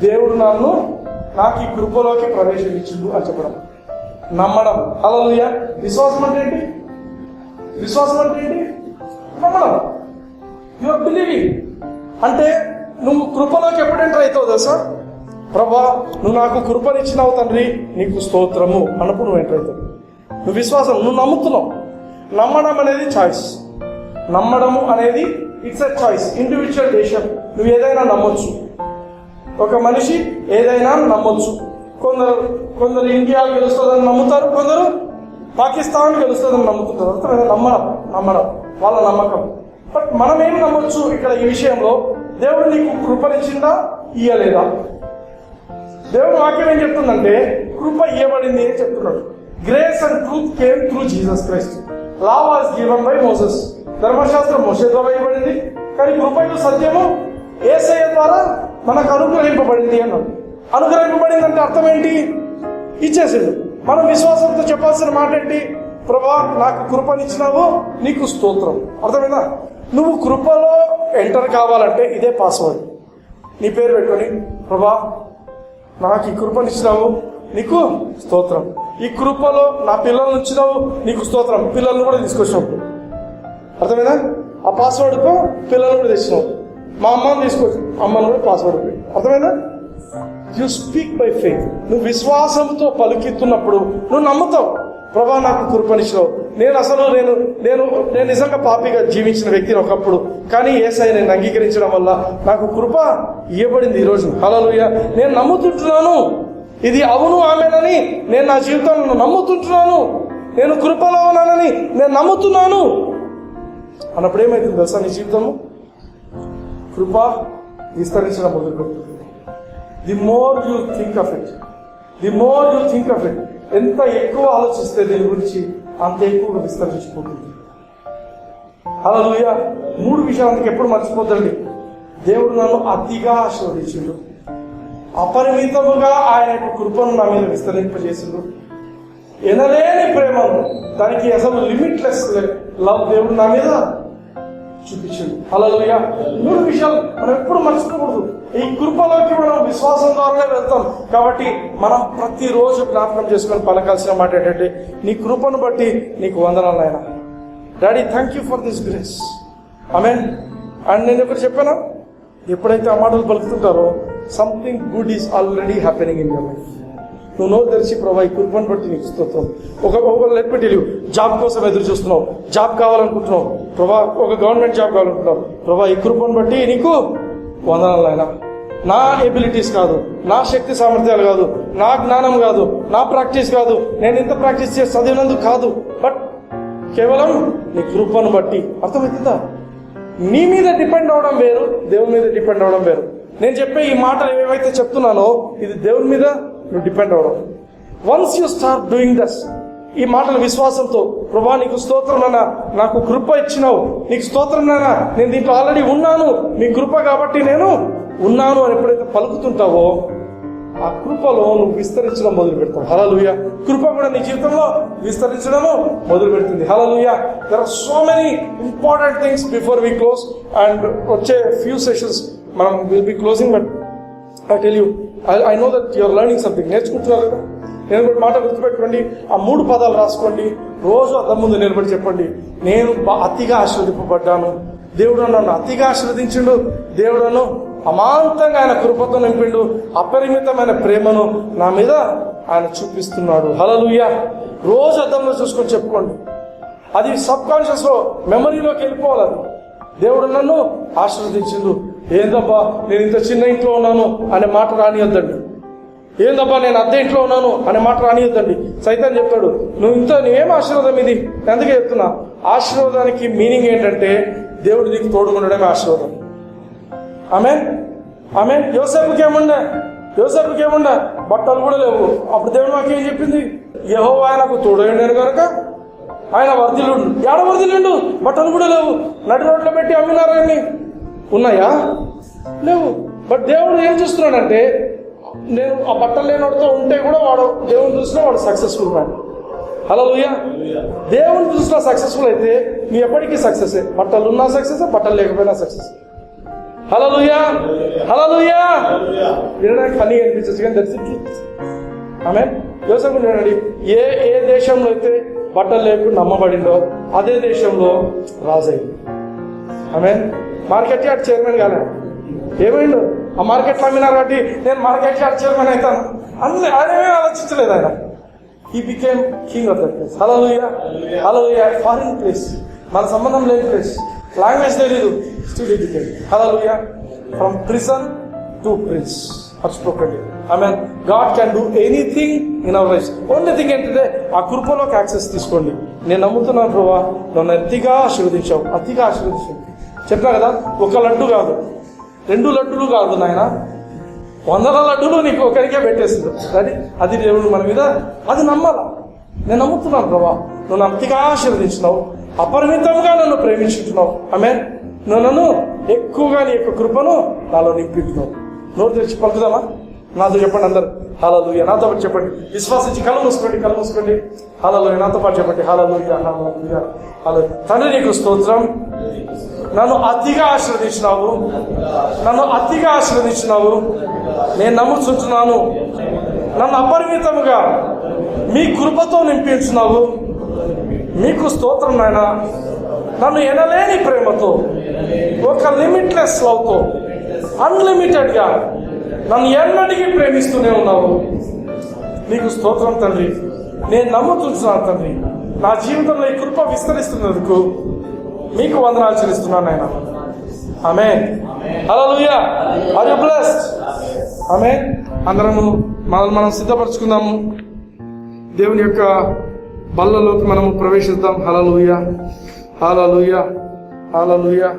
దేవుడు నాకు ఈ కృపలోకి ప్రవేశించిండు అని చెప్పడం, నమ్మడం. హల్లెలూయా. విశ్వాసం అంటే ఏంటి? నమ్మడం. You are believing. అంటే నువ్వు కృపలోకి ఎప్పుడు ఎంటర్ అవుతావు తెలుసా? ప్రభా, నువ్వు నాకు కృపనిచ్చినావు తండ్రి, నీకు స్తోత్రము అన్నప్పుడు నువ్వు ఎంటర్ అవుతావు. నువ్వు విశ్వాసం, నువ్వు నమ్ముతున్నావు. నమ్మడం అనేది చాయిస్. నమ్మడము అనేది it's a choice, individual decision. నువ్వు ఏదైనా నమ్మొచ్చు. ఒక మనిషి ఏదైనా నమ్మొచ్చు. కొందరు ఇండియా గెలుస్తుందని నమ్ముతారు, కొందరు పాకిస్తాన్ గెలుస్తుందని నమ్ముతుంటారు. నమ్మడం వాళ్ళ నమ్మకం. బట్ మనం ఏం నమ్మొచ్చు ఇక్కడ ఈ విషయంలో? దేవుడు నీకు కృపనిచ్చిందా, ఇయ్యలేదా? దేవుడు వాక్యం ఏం చెప్తుందంటే కృప ఇవ్వబడింది అని చెప్తున్నాడు. Grace and truth came through Jesus Christ. Law was given by Moses. ధర్మశాస్త్రం మోషే ద్వారా ఇవ్వబడింది, కానీ కృపయు సత్యము యేసయ్య ద్వారా మనకు అనుగ్రహింపబడింది అన్నాడు. అనుగ్రహింపబడింది అంటే అర్థం ఏంటి? ఇచ్చేసిండు. మనం విశ్వాసంతో చెప్పాల్సిన మాట ఏంటి? ప్రభా, నాకు కృపనిచ్చినావు, నీకు స్తోత్రం. అర్థమైందా? నువ్వు కృపలో ఎంటర్ కావాలంటే ఇదే పాస్వర్డ్. నీ పేరు పెట్టుకొని, ప్రభా, నాకు ఈ కృపనిచ్చినావు, నీకు స్తోత్రం. ఈ కృపలో నా పిల్లల్ని ఇచ్చినావు, నీకు స్తోత్రం. పిల్లల్ని కూడా తీసుకొచ్చినప్పుడు అర్థమైందా? ఆ పాస్వర్డ్కు పిల్లల్ని కూడా తెచ్చినావు. మా అమ్మని తీసుకొచ్చి అమ్మని కూడా పాస్వర్డ్. అర్థమైందా? You speak by faith. నువ్వు విశ్వాసంతో పలుకిస్తున్నప్పుడు నువ్వు నమ్ముతావు. ప్రభా, నాకు కృపనిచ్చినావు. నేను నిజంగా పాపిగా జీవించిన వ్యక్తిని ఒకప్పుడు, కానీ యేసయ్య నేను అంగీకరించడం వల్ల నాకు కృప ఇవ్వబడింది ఈరోజు. హల్లెలూయా. నేను నమ్ముతుంటున్నాను, ఇది అవును ఆమేనని నేను నా జీవితంలో నమ్ముతుంటున్నాను. నేను కృపలో ఉన్నానని నేను నమ్ముతున్నాను అన్నప్పుడు ఏమైతుంది తెలుసా? నీ జీవితము కృప విస్తరించడం మొదలుపెడుతుంది. The more you think of it, ఎంత ఎక్కువ ఆలోచిస్తే దీని గురించి అంత ఎక్కువగా విస్తరించిపోతుంది. హల్లెలూయా. 3 విషయాలు అందుకు ఎప్పుడు మర్చిపోద్దండి. దేవుడు నన్ను అతిగా ఆశీర్వదించిండు, అపరిమితముగా ఆయన యొక్క కృపను నా మీద విస్తరింపజేసిండు, ఎనలేని ప్రేమను, దానికి అసలు లిమిట్లెస్ లవ్ దేవుడు నా మీద చూపించిండు. హల్లెలూయా. 3 విషయాలు మనం ఎప్పుడు మర్చిపోకూడదు. ఈ కృపలోకి మనం విశ్వాసం ద్వారానే వెళ్తాం. కాబట్టి మనం ప్రతిరోజు జ్ఞాపకం చేసుకొని పలకాల్సిన మాట ఏంటంటే, నీ కృపను బట్టి నీకు వందనాలు నాయనా. Daddy, thank you for this grace. Amen. And నేను ఒకటి చెప్పాను, ఎప్పుడైతే ఆ మాటలు పలుకుతుంటారో something good is already happening in your life. నువ్వు నోరు తెరిచి, ప్రభా, ఈ కృపను బట్టి నీకు స్తోత్రం. Let me tell you, job కోసం ఎదురు చూస్తున్నావు, జాబ్ కావాలనుకుంటున్నావు, ప్రభా, ఒక గవర్నమెంట్ జాబ్ కావాలనుకుంటున్నావు. ప్రభా, ఈ కృపను బట్టి నీకు వందనాలు నాయనా. నా ఎబిలిటీస్ కాదు, నా శక్తి సామర్థ్యాలు కాదు, నా జ్ఞానం కాదు, నా ప్రాక్టీస్ కాదు, నేను ఇంత ప్రాక్టీస్ చేసి చదివినందుకు కాదు, బట్ కేవలం నీ కృపను బట్టి. అర్థమవుతుందా? నీ మీద డిపెండ్ అవడం వేరు, దేవుని మీద డిపెండ్ అవడం వేరు. నేను చెప్పే ఈ మాటలు ఏవైతే చెప్తున్నానో ఇది దేవుని మీద నువ్వు డిపెండ్ అవడం. వన్స్ యూ స్టార్ట్ డూయింగ్ దస్, ఈ మాటల విశ్వాసంతో, ప్రభా, నీకు స్తోత్రం నాన్న, నాకు కృప ఇచ్చినావు, నీకు స్తోత్రం నాన్న, నేను దీంట్లో ఆల్రెడీ ఉన్నాను, నీ కృప కాబట్టి నేను ఉన్నాను అని ఎప్పుడైతే పలుకుతుంటావో ఆ కృపలో నువ్వు విస్తరించడం మొదలు పెడతావు. హల్లెలూయా. కృప కూడా నీ జీవితంలో విస్తరించడము మొదలు పెడుతుంది. Hallelujah. There are so many important things before we close. And వచ్చే ఫ్యూ సెషన్స్ మనం will be closing. But I tell you, I know that you are learning something. నేర్చుకుంటున్నారు కదా. నేను కూడా మాట గుర్తుపెట్టుకోండి, ఆ 3 పదాలు రాసుకోండి. రోజు అద్దం ముందు నిలబడి చెప్పండి, నేను అతిగా ఆశీర్వదింపబడ్డాను, దేవుడు నన్ను అతిగా ఆశీర్వదించిండు, దేవుడు నన్ను అమాంతంగా ఆయన కృపతో నింపిండు, అపరిమితమైన ప్రేమను నా మీద ఆయన చూపిస్తున్నాడు. హల్లెలూయా. రోజు అద్దంలో చూసుకొని చెప్పుకోండి. అది సబ్ కాన్షియస్ లో మెమరీలోకి వెళ్ళిపోవాలి. అది దేవుడు నన్ను ఆశీర్వదించిండు. ఏందబ్బా నేను ఇంత చిన్న ఇంట్లో ఉన్నాను అనే మాట రానియొద్దండి. ఏందబ్బా నేను అద్దె ఇంట్లో ఉన్నాను అనే మాట రానియొద్దండి. సైతాన్ చెప్తాడు, నువ్వేం ఆశీర్వాదం ఇది. అందుకే చెప్తున్నా, ఆశీర్వాదానికి మీనింగ్ ఏంటంటే దేవుడు నీకు తోడుకుండడమే ఆశీర్వాదం. ఆమేన్ ఆమేన్. యోసేపుకి ఏముండే బట్టలు కూడా లేవు. అప్పుడు దేవుడు మాకు ఏం చెప్పింది, యెహోవా ఆయనకు తోడైండను కనుక ఆయన వర్ధిల్లుండు. ఏడ వర్ధిల్లుండు? బట్టలు కూడా లేవు. నడి రోడ్లో పెట్టి అమ్మినారని ఉన్నాయా? లేవు. బట్ దేవుడు ఏం చూస్తున్నాడంటే, నేను ఆ బట్టలు లేనివాడితో ఉంటే కూడా వాడు దేవుని దృష్టిలో వాడు సక్సెస్ఫుల్ మ్యాన్. హల్లెలూయా. దేవుని దృష్టిలో సక్సెస్ఫుల్ అయితే నీ ఎప్పటికీ సక్సెస్. బట్టలు ఉన్నా సక్సెస్, బట్టలు లేకపోయినా సక్సెస్. హల్లెలూయా హల్లెలూయా. వినడానికి ఫన్నీ అనిపించచ్చు కానీ దట్స్ ఇట్. ఆమేన్. యోసేపు వినండి, ఏ దేశంలో అయితే బట్టలు లేకుండా నమ్మబడిండో అదే దేశంలో రాజైంది. ఆమేన్. మార్కెట్ యార్డ్ చైర్మన్ కాలే, ఏమైండు? ఆ మార్కెట్లో అమ్మినారు కాబట్టి నేను మార్కెట్ యార్డ్ చైర్మన్ అవుతాను అదేమీ ఆలోచించలేదు ఆయన. He became king of that place. Hallelujah hallelujah. Foreign place, మన సంబంధం లేని ప్లేస్, లాంగ్వేజ్ తెలీదు, still became. Hallelujah. From prison to prince. మర్చిపోకండి. Amen. God can do anything in our life. Only thing ఏంటంటే ఆ కృపలోకి యాక్సెస్ తీసుకోండి. నేను నమ్ముతున్నాను ప్రభువా, నన్ను అతిగా ఆశీర్వదించావు, అతిగా ఆశీర్వదించావు. చెప్పినా కదా, 1 లడ్డు కాదు, 2 లడ్డులు కాదు నాయన, 100 లడ్డులు నీకు ఒకరికే పెట్టేస్తుంది. అది దేవుడు మన మీద, అది నమ్మాలా. నేను నమ్ముతున్నాను ప్రభా, నువ్వు అతిగా ఆశీర్వదించినావు, అపరిమితంగా నన్ను ప్రేమించుంటున్నావు. ఆమేన్. నువ్వు నన్ను ఎక్కువగా నీ యొక్క కృపను నాలో నింపింటున్నావు. నోరు తెరిచి పలుకుదామా? నాతో చెప్పండి అందరు. హల్లెలూయా. నాతో పాటు చెప్పండి. విశ్వాసించి కళ్ళు మూసుకోండి. హల్లెలూయా. నాతో పాటు చెప్పండి. హల్లెలూయా హల్లెలూయా హల్లెలూయా. తండ్రి నీకు స్తోత్రం. నన్ను అతిగా ఆశీర్వదించినావు. నేను నమ్ముచుంటున్నాను, నన్ను అపరిమితముగా మీ కృపతో నింపించున్నావు. మీకు స్తోత్రం నాయన. నన్ను ఎనలేని ప్రేమతో, ఒక లిమిట్లెస్ లవ్తో, అన్లిమిటెడ్గా నన్ను ఎన్నటికీ ప్రేమిస్తూనే ఉన్నావు. నీకు స్తోత్రం తండ్రి. నేను నమ్ముతున్నాను తండ్రి. నా జీవితంలో ఈ కృప విస్తరిస్తున్నందుకు మీకు వందనాలు చెల్లిస్తున్నాను నాయన. Amen. Hallelujah. Are you blessed? Amen. అందరము మనం సిద్ధపరచుకుందాము. దేవుని యొక్క బల్లలోకి మనము ప్రవేశిద్దాం. హల్లెలూయా హల్లెలూయా హల్లెలూయా.